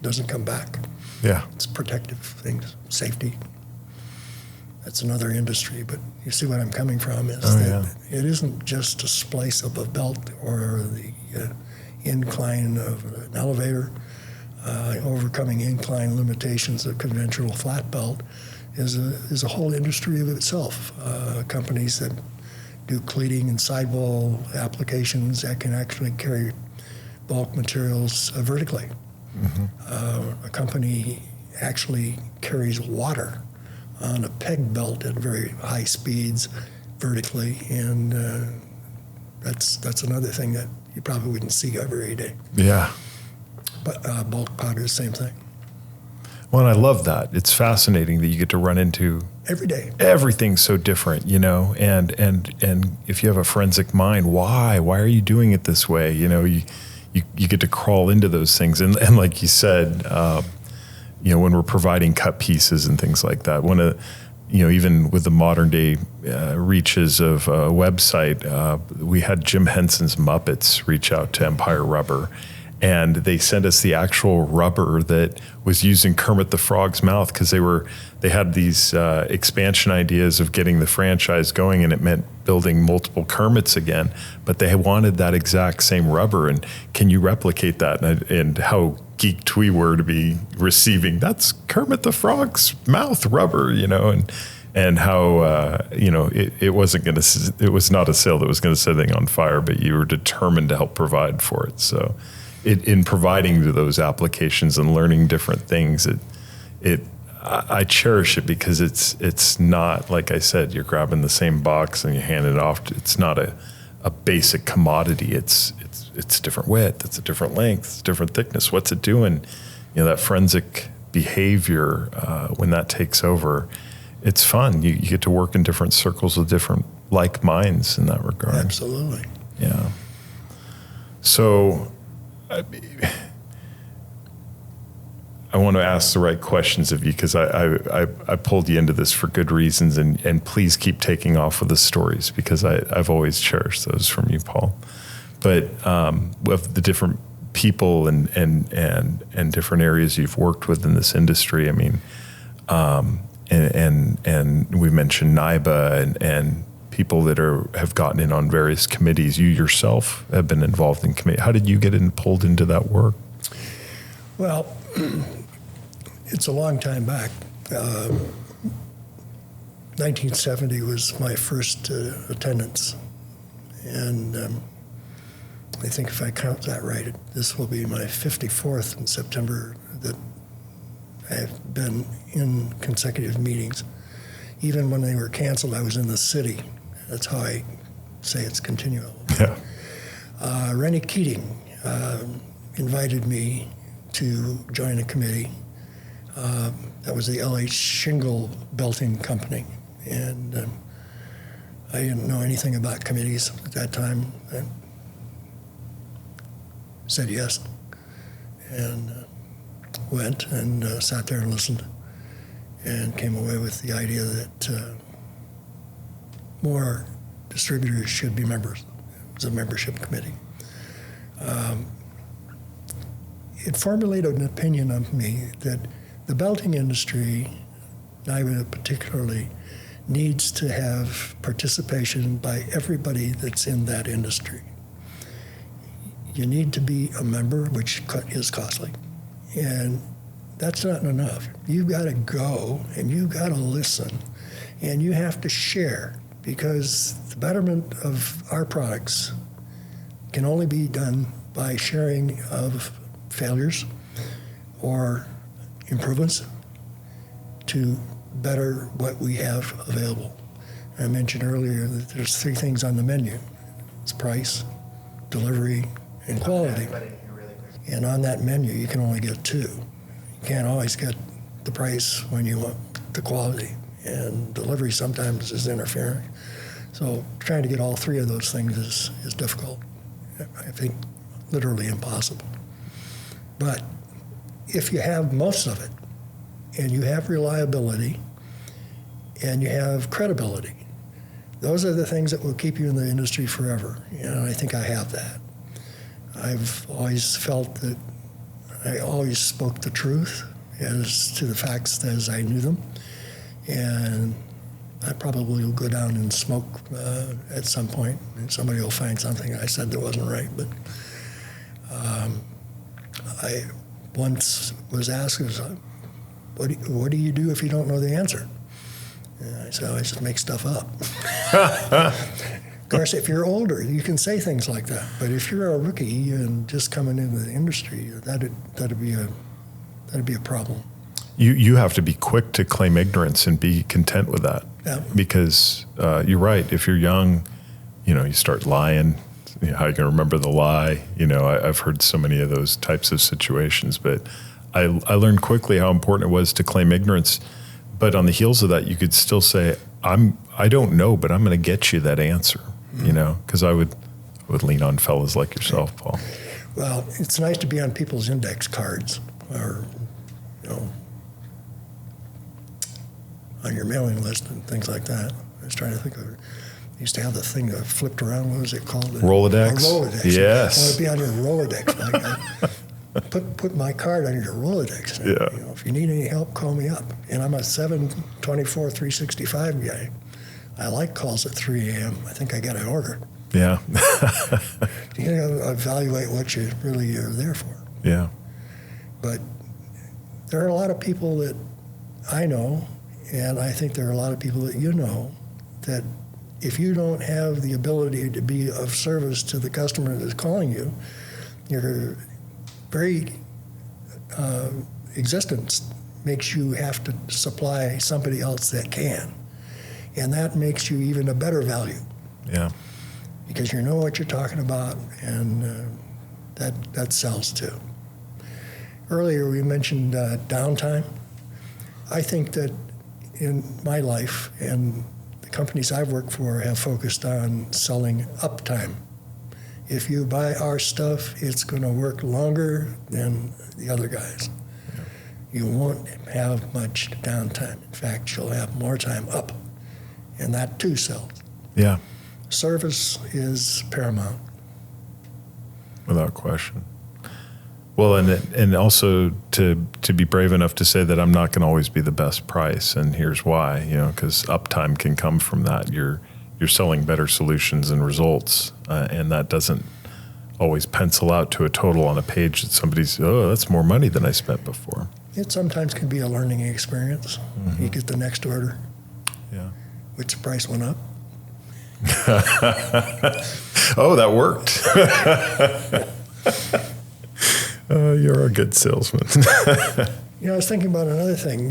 doesn't come back. Yeah. It's protective things, safety. That's another industry, but you see what I'm coming from is it isn't just a splice of a belt or the incline of an elevator. overcoming incline limitations of conventional flat belt is a whole industry of itself. Companies that do cleating and sidewall applications that can actually carry bulk materials vertically. A company actually carries water on a peg belt at very high speeds vertically, and that's another thing that you probably wouldn't see every day. Yeah. But bulk powder, same thing. Well, and I love that. It's fascinating that you get to run into Every day. everything so different, and if you have a forensic mind, why are you doing it this way? You get to crawl into those things. And like you said, when we're providing cut pieces and things like that, even with the modern day reaches of a website, we had Jim Henson's Muppets reach out to Empire Rubber, and they sent us the actual rubber that was used in Kermit the Frog's mouth, because they had these expansion ideas of getting the franchise going, and it meant building multiple Kermits again, but they wanted that exact same rubber. And can you replicate that? And how geeked we were to be receiving, that's Kermit the Frog's mouth rubber, and how it wasn't going to, it was not a sale that was going to set anything on fire, but you were determined to help provide for it. So in providing to those applications and learning different things, I cherish it, because it's not, like I said, you're grabbing the same box and you hand it off. It's not a basic commodity. It's different width, it's a different length, it's different thickness. What's it doing? That forensic behavior, when that takes over, it's fun. You get to work in different circles with different like minds in that regard. Absolutely. Yeah. So I want to ask the right questions of you, because I pulled you into this for good reasons, and please keep taking off with the stories, because I've always cherished those from you, Paul. But with the different people and different areas you've worked with in this industry, I mean, and we mentioned NIBA and people that have gotten in on various committees. You yourself have been involved in committee. How did you get pulled into that work? Well, it's a long time back. 1970 was my first attendance, and I think if I count that right, this will be my 54th in September that I've been in consecutive meetings. Even when they were canceled, I was in the city. That's how I say it's continual. Yeah. Rennie Keating invited me to join a committee. That was the LH Shingle Belting Company. And I didn't know anything about committees at that time. I said yes, and went and sat there and listened, and came away with the idea that more distributors should be members. It was a membership committee. It formulated an opinion of me that the belting industry, NIBA particularly, needs to have participation by everybody that's in that industry. You need to be a member, which is costly, and that's not enough. You've got to go and you've got to listen, and you have to share, because the betterment of our products can only be done by sharing of failures or improvements to better what we have available. I mentioned earlier that there's three things on the menu. It's price, delivery, and quality. And on that menu, you can only get two. You can't always get the price when you want the quality, and delivery sometimes is interfering. So trying to get all three of those things is difficult. I think literally impossible. But if you have most of it, and you have reliability, and you have credibility, those are the things that will keep you in the industry forever. And I think I have that. I've always felt that I always spoke the truth as to the facts as I knew them. And I probably will go down and smoke at some point, and somebody will find something I said that wasn't right. But I once was asked, what do you do if you don't know the answer? And I said, I just make stuff up. Of course, if you're older, you can say things like that. But if you're a rookie and just coming into the industry, that'd be a problem. You have to be quick to claim ignorance and be content with that. Yeah. Because you're right. If you're young, you start lying. How are you going to remember the lie? I've heard so many of those types of situations. But I learned quickly how important it was to claim ignorance. But on the heels of that, you could still say, I don't know, but I'm going to get you that answer. Because I would lean on fellas like yourself, Paul. Well, it's nice to be on people's index cards or, on your mailing list and things like that. I was trying to think of it. I used to have the thing that flipped around. What was it called? Rolodex? A Rolodex. Yes. I want to be on your Rolodex. Put my card on your Rolodex. Yeah. If you need any help, call me up. And I'm a 7/24, 365 guy. I like calls at 3 a.m. I think I got an order. Yeah. You gotta evaluate what you really are there for. Yeah. But there are a lot of people that I know, and I think there are a lot of people that that if you don't have the ability to be of service to the customer that's calling you, your very existence makes you have to supply somebody else that can. And that makes you even a better value. Yeah. Because you know what you're talking about, and that sells too. Earlier we mentioned downtime. I think that in my life and the companies I've worked for have focused on selling uptime. If you buy our stuff, it's going to work longer than the other guys. Yeah. You won't have much downtime. In fact, you'll have more time up. And that too sells. Yeah. Service is paramount. Without question. Well, and also to be brave enough to say that I'm not going to always be the best price, and here's why. Because uptime can come from that. You're selling better solutions and results, and that doesn't always pencil out to a total on a page that somebody's, that's more money than I spent before. It sometimes can be a learning experience. Mm-hmm. You get the next order. Yeah. Which the price went up. Oh, that worked. You're a good salesman. I was thinking about another thing.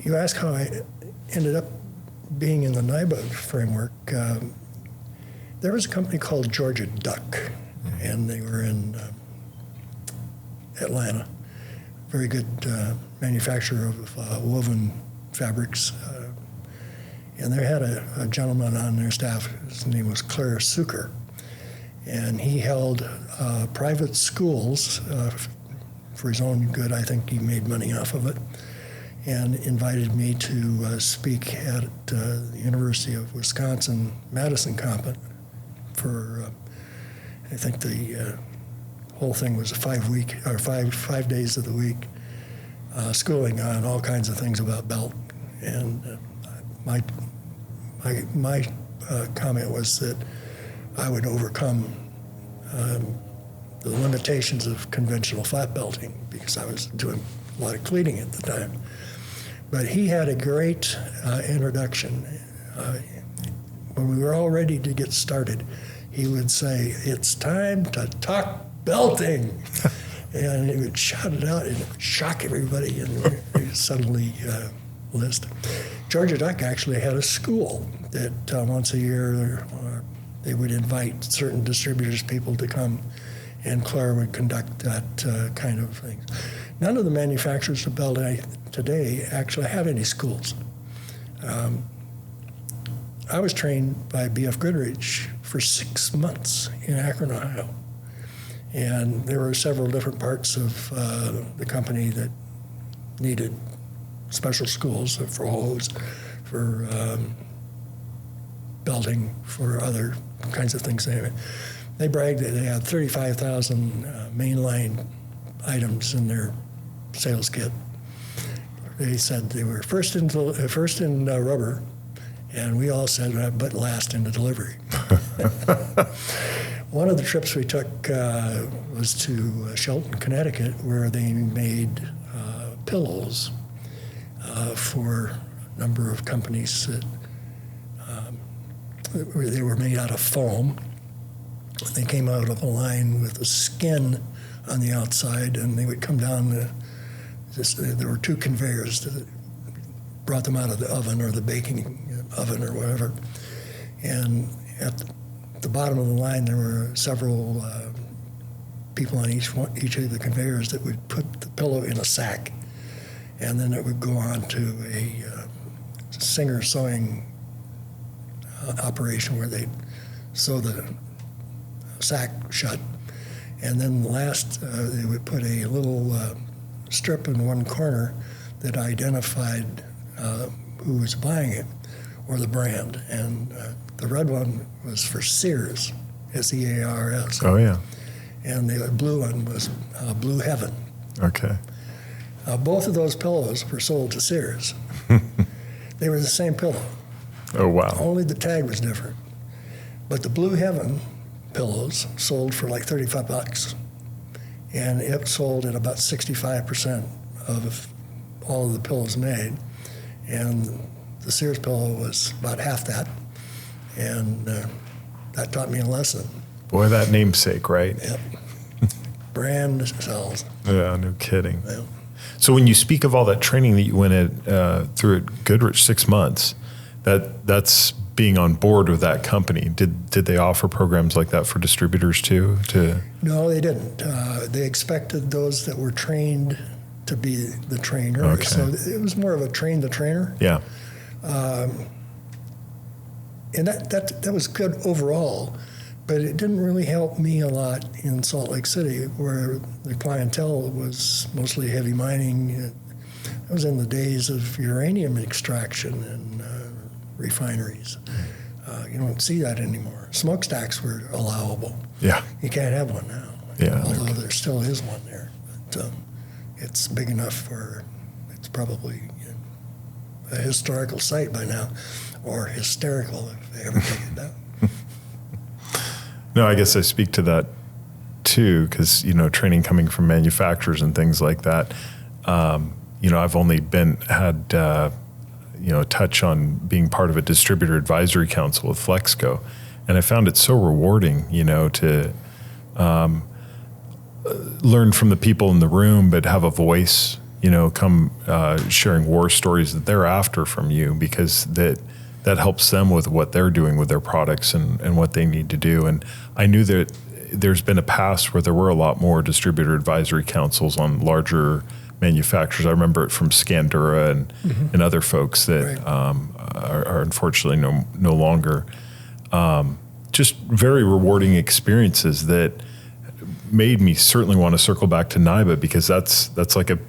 You asked how I ended up being in the NIBA framework. There was a company called Georgia Duck, and they were in Atlanta. Very good manufacturer of woven fabrics. And they had a gentleman on their staff. His name was Claire Suker. And he held private schools for his own good. I think he made money off of it. And invited me to speak at the University of Wisconsin Madison Compet for, I think the whole thing was 5 days of the week, schooling on all kinds of things about belt. And my comment was that I would overcome the limitations of conventional flat belting because I was doing a lot of cleaning at the time. But he had a great introduction. When we were all ready to get started, he would say, "It's time to talk belting." And he would shout it out and it would shock everybody, and we suddenly list. Georgia Duck actually had a school that once a year they would invite certain distributors, people to come, and Claire would conduct that kind of thing. None of the manufacturers of belt today actually have any schools. I was trained by B.F. Goodrich for 6 months in Akron, Ohio. And there were several different parts of the company that needed special schools for hose, for belting, for other kinds of things. They bragged that they had 35,000 mainline items in their sales kit. They said they were first in rubber, and we all said, but last in the delivery. One of the trips we took was to Shelton, Connecticut, where they made pillows for a number of companies that they were made out of foam. They came out of a line with a skin on the outside, and they would come down. There were 2 conveyors that brought them out of the oven or the baking oven or whatever. And at the bottom of the line, there were several people on each of the conveyors that would put the pillow in a sack, and then it would go on to a Singer sewing operation where they'd sew the sack shut, and then last they would put a little strip in one corner that identified who was buying it or the brand, and the red one was for Sears, S-E-A-R-S. Oh, yeah. And the blue one was Blue Heaven. Okay. Both of those pillows were sold to Sears. They were the same pillow. Oh, wow. Only the tag was different. But the Blue Heaven pillows sold for like $35, and it sold at about 65% of all of the pillows made, and the Sears pillow was about half that, and that taught me a lesson. Boy, that namesake, right? Yep. Brand sells. Yeah, no kidding. Yep. So when you speak of all that training that you went through at Goodrich, 6 months, that's being on board with that company. Did they offer programs like that for distributors too? No, they didn't. They expected those that were trained to be the trainer. Okay. So it was more of a train the trainer. Yeah. And that was good overall, but it didn't really help me a lot in Salt Lake City, where the clientele was mostly heavy mining. It was in the days of uranium extraction and refineries. You don't see that anymore. Smokestacks were allowable. Yeah. You can't have one now. Yeah. Although there still is one there. But it's big enough for, it's probably a historical site by now, or hysterical if they ever take it down. No, I guess I speak to that too, because, training coming from manufacturers and things like that, I've only had a touch on being part of a distributor advisory council with Flexco. And I found it so rewarding, to learn from the people in the room, but have a voice, come sharing war stories that they're after from you, because that helps them with what they're doing with their products and what they need to do. And I knew that there's been a past where there were a lot more distributor advisory councils on larger manufacturers. I remember it from Scandura and other folks that Right. Are unfortunately no longer. Just very rewarding experiences that made me certainly want to circle back to NIBA, because that's like a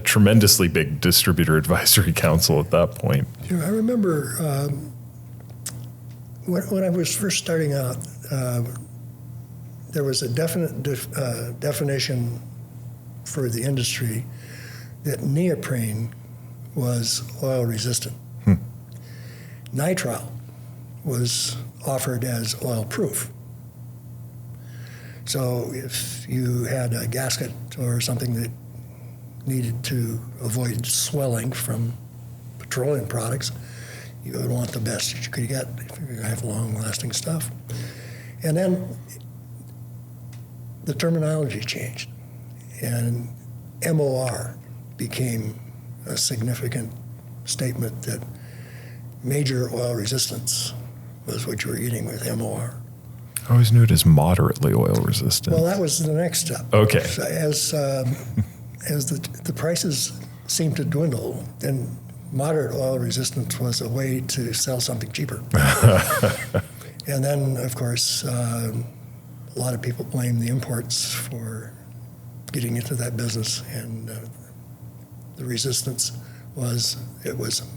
tremendously big distributor advisory council at that point. I remember when I was first starting out, there was a definite definition for the industry that neoprene was oil resistant. Nitrile was offered as oil proof. So if you had a gasket or something that needed to avoid swelling from petroleum products, you would want the best that you could get if you're going to have long-lasting stuff. And then the terminology changed, and MOR became a significant statement that major oil resistance was what you were getting with MOR. I always knew it as moderately oil resistant. Well, that was the next step. Okay. So as the prices seemed to dwindle, then moderate oil resistance was a way to sell something cheaper. And then, of course, a lot of people blame the imports for getting into that business, and the resistance was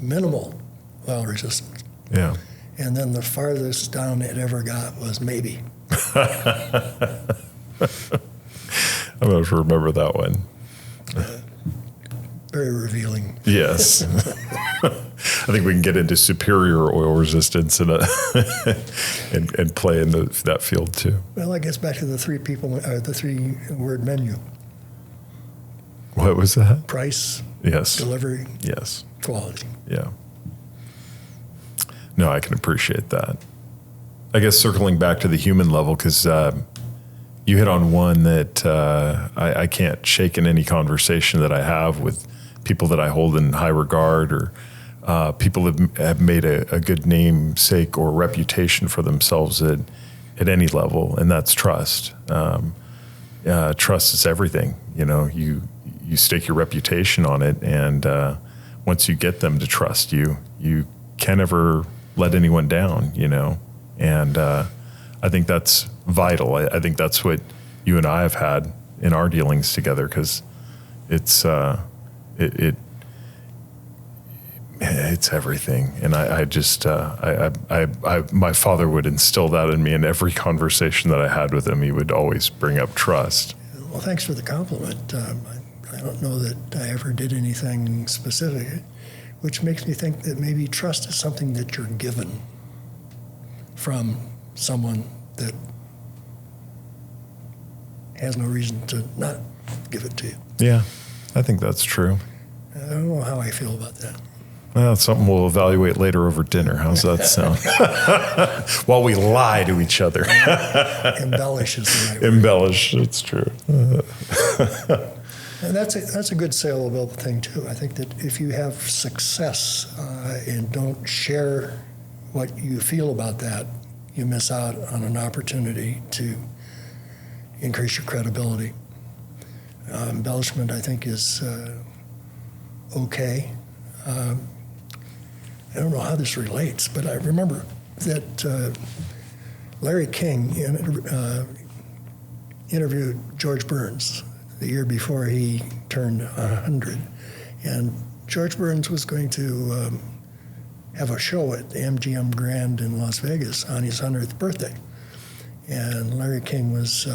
minimal oil resistance. Yeah. And then the farthest down it ever got was maybe. I'm going to remember that one. Very revealing. Yes. think we can get into superior oil resistance and play in that field too. Well, I guess back to the the 3-word menu: What was that? price, Yes. delivery, Yes. quality. Yeah. No, I can appreciate that. I guess circling back to the human level, because you hit on one that I can't shake in any conversation that I have with people that I hold in high regard, or people have made a good namesake or reputation for themselves at any level, and that's trust. Trust is everything. You stake your reputation on it, and once you get them to trust you, you can never let anyone down, and I think that's vital. I think that's what you and I have had in our dealings together, because it's everything. And I just my father would instill that in me in every conversation that I had with him. He would always bring up trust. Well, thanks for the compliment. I don't know that I ever did anything specific, which makes me think that maybe trust is something that you're given from someone that has no reason to not give it to you. Yeah, I think that's true. I don't know how I feel about that. Well, it's something we'll evaluate later over dinner. How's that sound? While we lie to each other. Embellish is the right word. Embellish, it's true. And that's a good saleable thing, too. I think that if you have success and don't share what you feel about that, you miss out on an opportunity to increase your credibility. Embellishment, I think, is okay. I don't know how this relates, but I remember that Larry King interviewed George Burns the year before he turned 100. And George Burns was going to have a show at the MGM Grand in Las Vegas on his 100th birthday. And Larry King was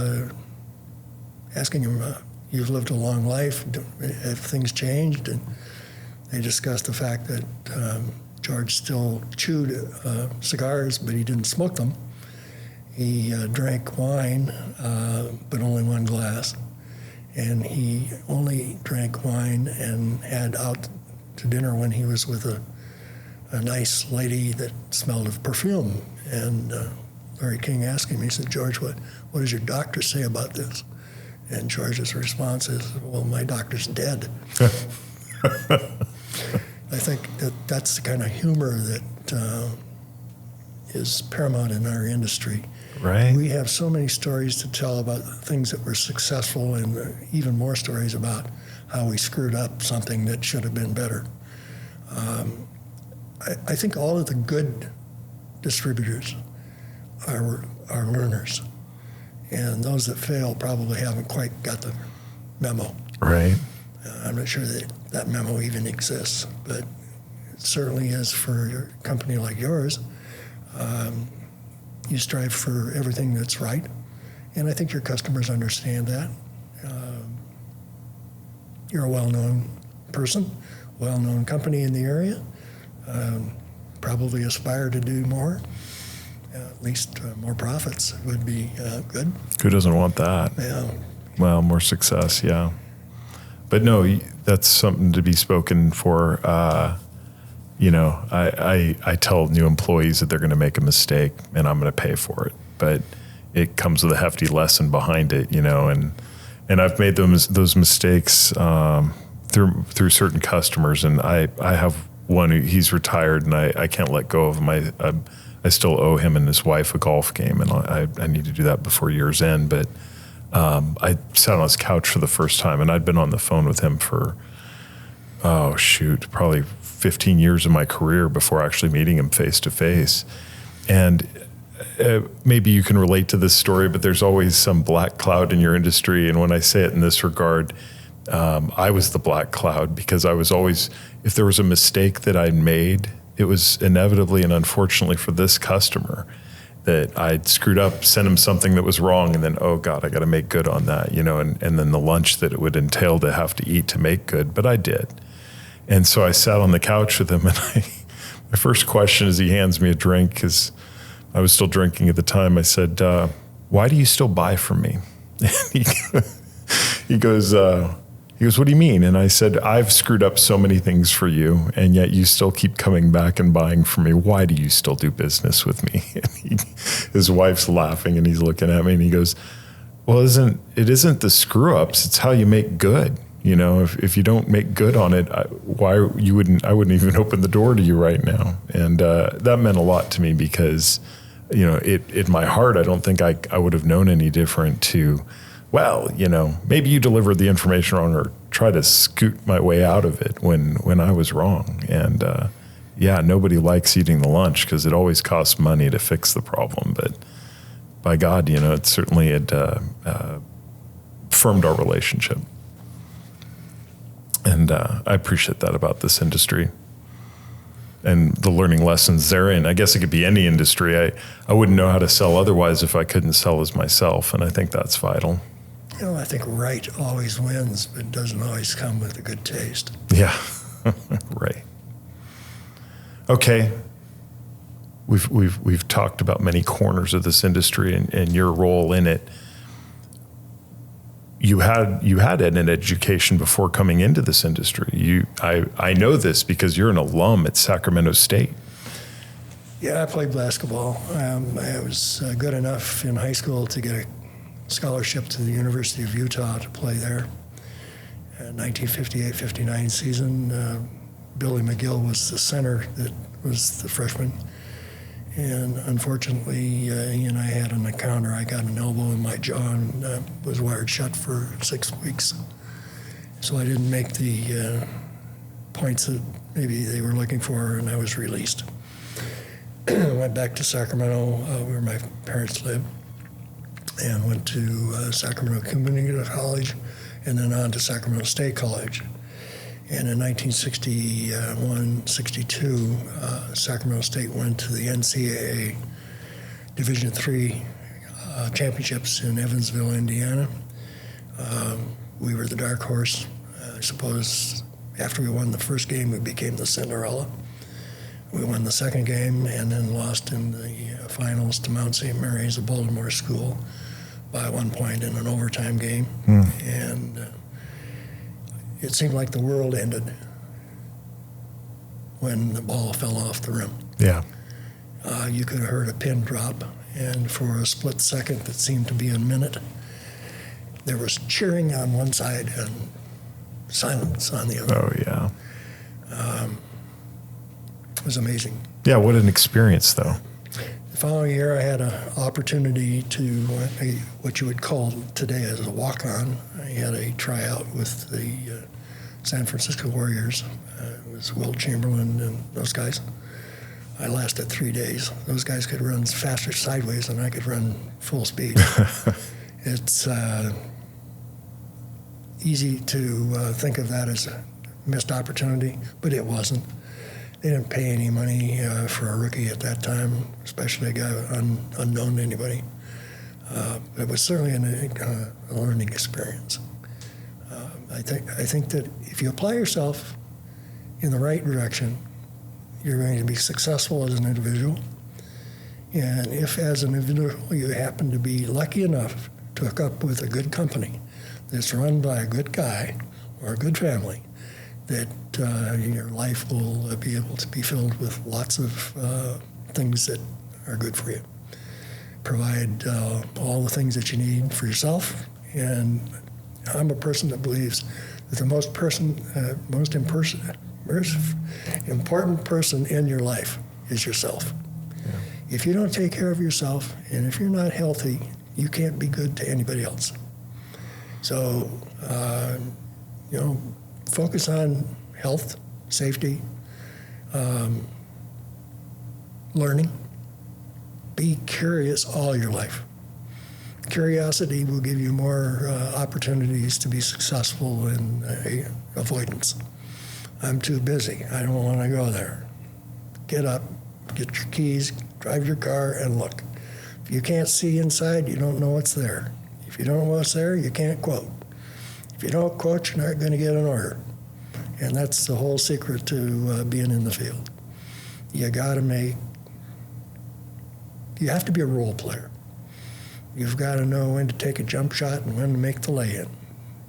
asking him, you've lived a long life, have things changed? And they discussed the fact that George still chewed cigars, but he didn't smoke them. He drank wine, but only one glass. And he only drank wine and had out to dinner when he was with a nice lady that smelled of perfume. And Larry King asked him, he said, George, what does your doctor say about this? And George's response is, well, my doctor's dead. I think that's the kind of humor that is paramount in our industry. Right. We have so many stories to tell about things that were successful, and even more stories about how we screwed up something that should have been better. I think all of the good distributors are learners, and those that fail probably haven't quite got the memo. Right. I'm not sure that memo even exists, but it certainly is for a company like yours. You strive for everything that's right, and I think your customers understand that. You're a well-known person, well-known company in the area, probably aspire to do more. At least more profits would be good. Who doesn't want that? Yeah. Well, more success, yeah. But no, that's something to be spoken for. I tell new employees that they're going to make a mistake, and I'm going to pay for it. But it comes with a hefty lesson behind it, and I've made those mistakes through certain customers, and I have one he's retired, and I can't let go of him. I still owe him and his wife a golf game, and I need to do that before year's end. But I sat on his couch for the first time, and I'd been on the phone with him for, probably 15 years of my career before actually meeting him face to face. And maybe you can relate to this story, but there's always some black cloud in your industry. And when I say it in this regard, I was the black cloud, because I was always, if there was a mistake that I'd made, it was inevitably and unfortunately for this customer that I'd screwed up, sent him something that was wrong, and then, oh God, I got to make good on that, and then the lunch that it would entail to have to eat to make good, but I did. And so I sat on the couch with him, and My first question as he hands me a drink, because I was still drinking at the time, I said, why do you still buy from me? And he goes, what do you mean? And I said, I've screwed up so many things for you, and yet you still keep coming back and buying from me. Why do you still do business with me? And his wife's laughing, and he's looking at me, and he goes, well, it isn't the screw ups, it's how you make good. You know, if you don't make good on it, I wouldn't even open the door to you right now. And that meant a lot to me because, you know, in my heart, I don't think I would have known any different to, well, you know, maybe you delivered the information wrong or try to scoot my way out of it when I was wrong. And yeah, nobody likes eating the lunch because it always costs money to fix the problem. But by God, you know, it certainly had firmed our relationship. And I appreciate that about this industry and the learning lessons therein. I guess it could be any industry. I wouldn't know how to sell otherwise if I couldn't sell as myself, and I think that's vital. You know, I think right always wins, but it doesn't always come with a good taste. Yeah, right. Okay, we've talked about many corners of this industry and your role in it. You had an education before coming into this industry. I know this because you're an alum at Sacramento State. Yeah, I played basketball. I was good enough in high school to get a scholarship to the University of Utah to play there. 1958-59 season, Billy McGill was the center that was the freshman. And unfortunately, he and I had an encounter. I got an elbow in my jaw and was wired shut for 6 weeks. So I didn't make the points that maybe they were looking for, and I was released. I went back to Sacramento, where my parents lived, and went to Sacramento Community College, and then on to Sacramento State College. And in 1961-62, Sacramento State went to the NCAA Division III championships in Evansville, Indiana. We were the dark horse. I suppose after we won the first game, we became the Cinderella. We won the second game and then lost in the finals to Mount St. Mary's, a Baltimore school, by 1 point in an overtime game. And it seemed like the world ended when the ball fell off the rim. Yeah. You could have heard a pin drop, and for a split second that seemed to be a minute, there was cheering on one side and silence on the other. Oh, yeah. It was amazing. Yeah, what an experience, though. The following year, I had an opportunity to, what you would call today as a walk-on. I had a tryout with the San Francisco Warriors. It was Wilt Chamberlain and those guys. I lasted 3 days. Those guys could run faster sideways than I could run full speed. It's easy to think of that as a missed opportunity, but it wasn't. They didn't pay any money for a rookie at that time, especially a guy unknown to anybody. But it was certainly a learning experience. I think that if you apply yourself in the right direction, you're going to be successful as an individual. And if as an individual you happen to be lucky enough to hook up with a good company that's run by a good guy or a good family, that your life will be able to be filled with lots of things that are good for you. Provide all the things that you need for yourself. And I'm a person that believes that the most important person in your life is yourself. Yeah. If you don't take care of yourself, and if you're not healthy, you can't be good to anybody else. So, focus on health, safety, learning. Be curious all your life. Curiosity will give you more opportunities to be successful in avoidance. I'm too busy. I don't want to go there. Get up, get your keys, drive your car, and look. If you can't see inside, you don't know what's there. If you don't know what's there, you can't quote. If you don't quote, you're not going to get an order. And that's the whole secret to being in the field. you have to be a role player. You've got to know when to take a jump shot and when to make the lay-in.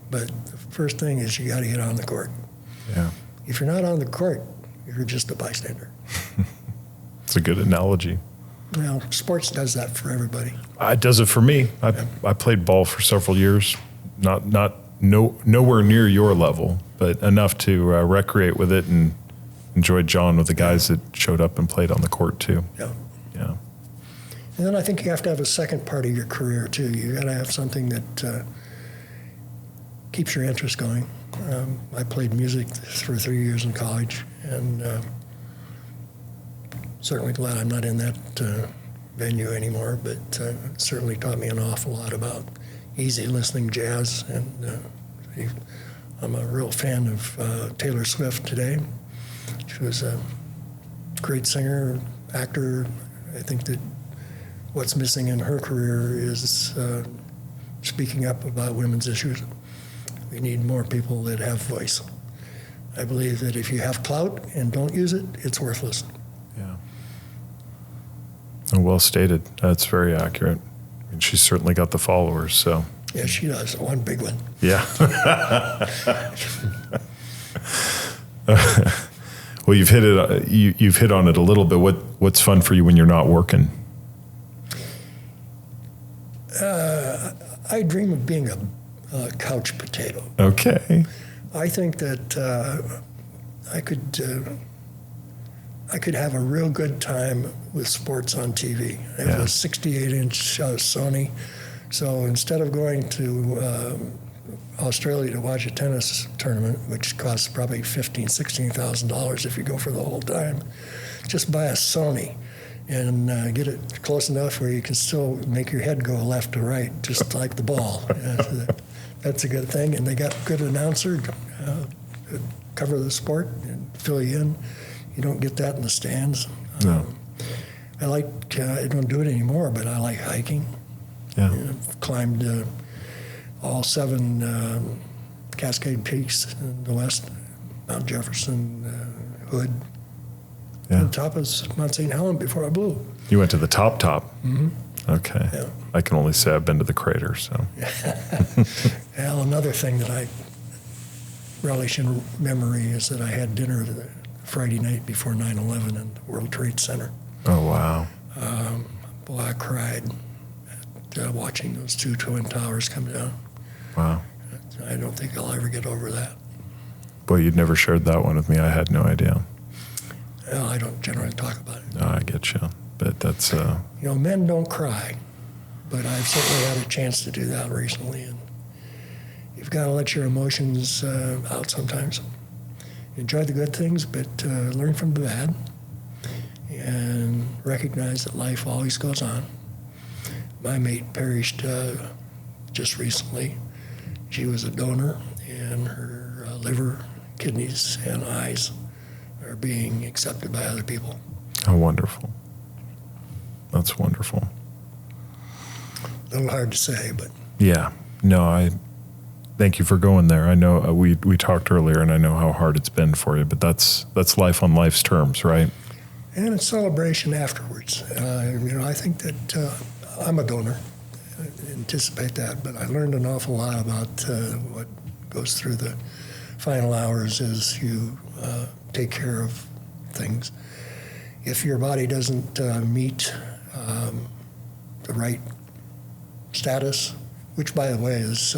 But the first thing is you got to get on the court. Yeah. If you're not on the court, you're just a bystander. It's a good analogy. Well, sports does that for everybody. It does it for me. I played ball for several years, nowhere near your level, but enough to recreate with it and enjoyed John with the guys that showed up and played on the court too. Yeah. Yeah. And then I think you have to have a second part of your career too. You got to have something that keeps your interest going. I played music for 3 years in college, and certainly glad I'm not in that venue anymore, but certainly taught me an awful lot about easy listening jazz. And I'm a real fan of Taylor Swift today. She was a great singer, actor. I think that what's missing in her career is speaking up about women's issues. We need more people that have voice. I believe that if you have clout and don't use it, it's worthless. Yeah. And well stated. That's very accurate. And she's certainly got the followers, so. Yeah, she does. One big one. Yeah. Well, you've hit it. You've hit on it a little bit. What's fun for you when you're not working? I dream of being a couch potato. Okay. I think that I could have a real good time with sports on TV. I have a 68-inch Sony, so instead of going to Australia to watch a tennis tournament, which costs probably $16,000 if you go for the whole time, just buy a Sony and get it close enough where you can still make your head go left to right, just like the ball. That's a good thing, and they got a good announcer to cover the sport and fill you in. You don't get that in the stands. No. I don't do it anymore, but I like hiking. Yeah. I've climbed all 7 Cascade Peaks in the west, Mount Jefferson, Hood, Yeah. and the top of Mount St. Helens before I blew. You went to the top? Mm-hmm. Okay. Yeah. I can only say I've been to the crater, so. Well, another thing that I relish in memory is that I had dinner the Friday night before 9/11 in the World Trade Center. Oh, wow. Boy, I cried at, watching those 2 Twin Towers come down. Wow. I don't think I'll ever get over that. Boy, you'd never shared that one with me. I had no idea. Well, I don't generally talk about it. No, I get you. But that's... Men don't cry, but I've certainly had a chance to do that recently. And you've got to let your emotions out sometimes. Enjoy the good things, but learn from the bad and recognize that life always goes on. My mate perished just recently. She was a donor, and her liver, kidneys, and eyes are being accepted by other people. Oh, wonderful. That's wonderful. A little hard to say, but... Yeah. No, I thank you for going there. I know we talked earlier, and I know how hard it's been for you, but that's life on life's terms, right? And it's celebration afterwards. I think that I'm a donor. I anticipate that, but I learned an awful lot about what goes through the final hours as you take care of things. If your body doesn't meet the right status, which, by the way, is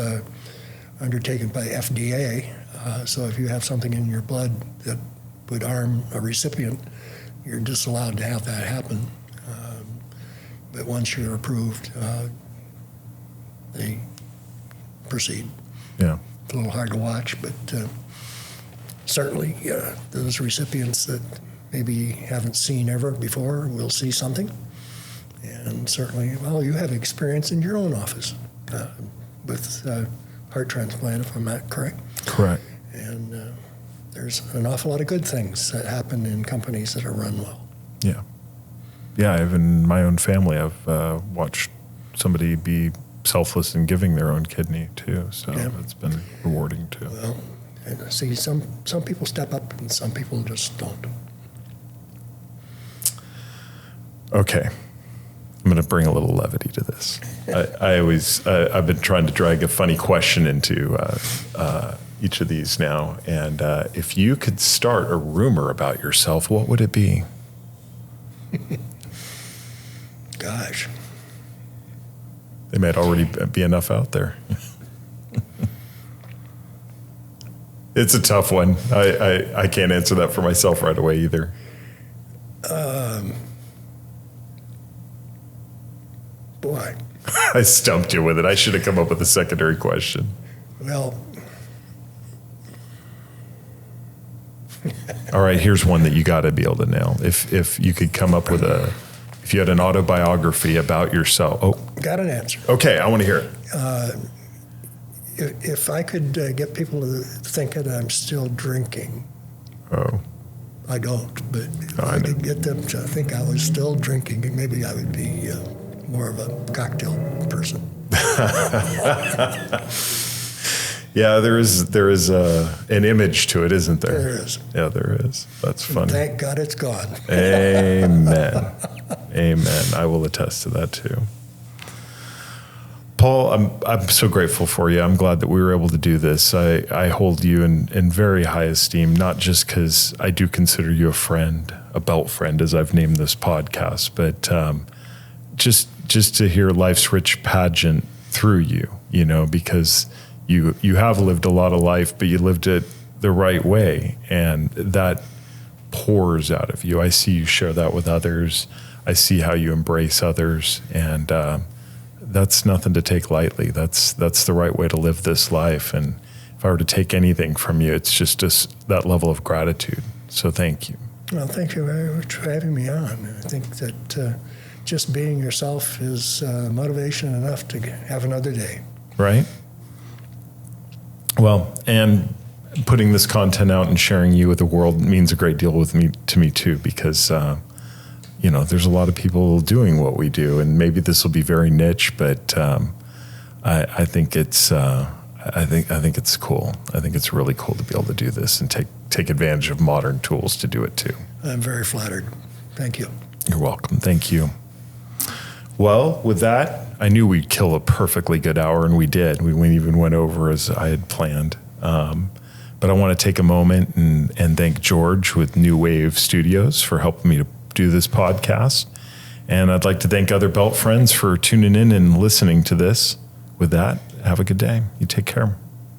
undertaken by FDA, so if you have something in your blood that would harm a recipient, you're disallowed to have that happen. But once you're approved, they proceed. Yeah. It's a little hard to watch, but certainly those recipients that maybe haven't seen ever before will see something. And certainly, well, you have experience in your own office with heart transplant, if I'm not correct. Correct. And there's an awful lot of good things that happen in companies that are run well. Yeah. Yeah, even in my own family, I've watched somebody be selfless in giving their own kidney, too. So it's been rewarding, too. Well, and see, some people step up and some people just don't. Okay. I'm going to bring a little levity to this. I've been trying to drag a funny question into each of these now. And if you could start a rumor about yourself, what would it be? Gosh. There might already be enough out there. It's a tough one. I can't answer that for myself right away either. Boy. I stumped you with it. I should have come up with a secondary question. Well. All right, here's one that you got to be able to nail. If you could come up with if you had an autobiography about yourself. Oh. Got an answer. Okay, I want to hear it. If I could get people to think that I'm still drinking. Oh. I don't, but if I could get them to think I was still drinking, maybe I would be more of a cocktail person. Yeah, there is an image to it, isn't there? There is. Yeah, there is. That's funny. Thank God it's gone. Amen. Amen. I will attest to that too. Paul, I'm so grateful for you. I'm glad that we were able to do this. I hold you in very high esteem, not just because I do consider you a friend, a belt friend, as I've named this podcast, but just to hear life's rich pageant through you, because you have lived a lot of life, but you lived it the right way, and that pours out of you. I see you share that with others. I see how you embrace others, and that's nothing to take lightly. That's the right way to live this life. And if I were to take anything from you, it's just that level of gratitude. So thank you. Well, thank you very much for having me on. I think that just being yourself is motivation enough to have another day. Right? Well, and putting this content out and sharing you with the world means a great deal to me too, because there's a lot of people doing what we do, and maybe this will be very niche, but I think it's I think it's cool. I think it's really cool to be able to do this and take advantage of modern tools to do it too. I'm very flattered. Thank you. You're welcome. Thank you. Well, with that, I knew we'd kill a perfectly good hour, and we did. We even went over as I had planned. But I want to take a moment and thank George with New Wave Studios for helping me to do this podcast. And I'd like to thank other belt friends for tuning in and listening to this. With that, have a good day. You take care.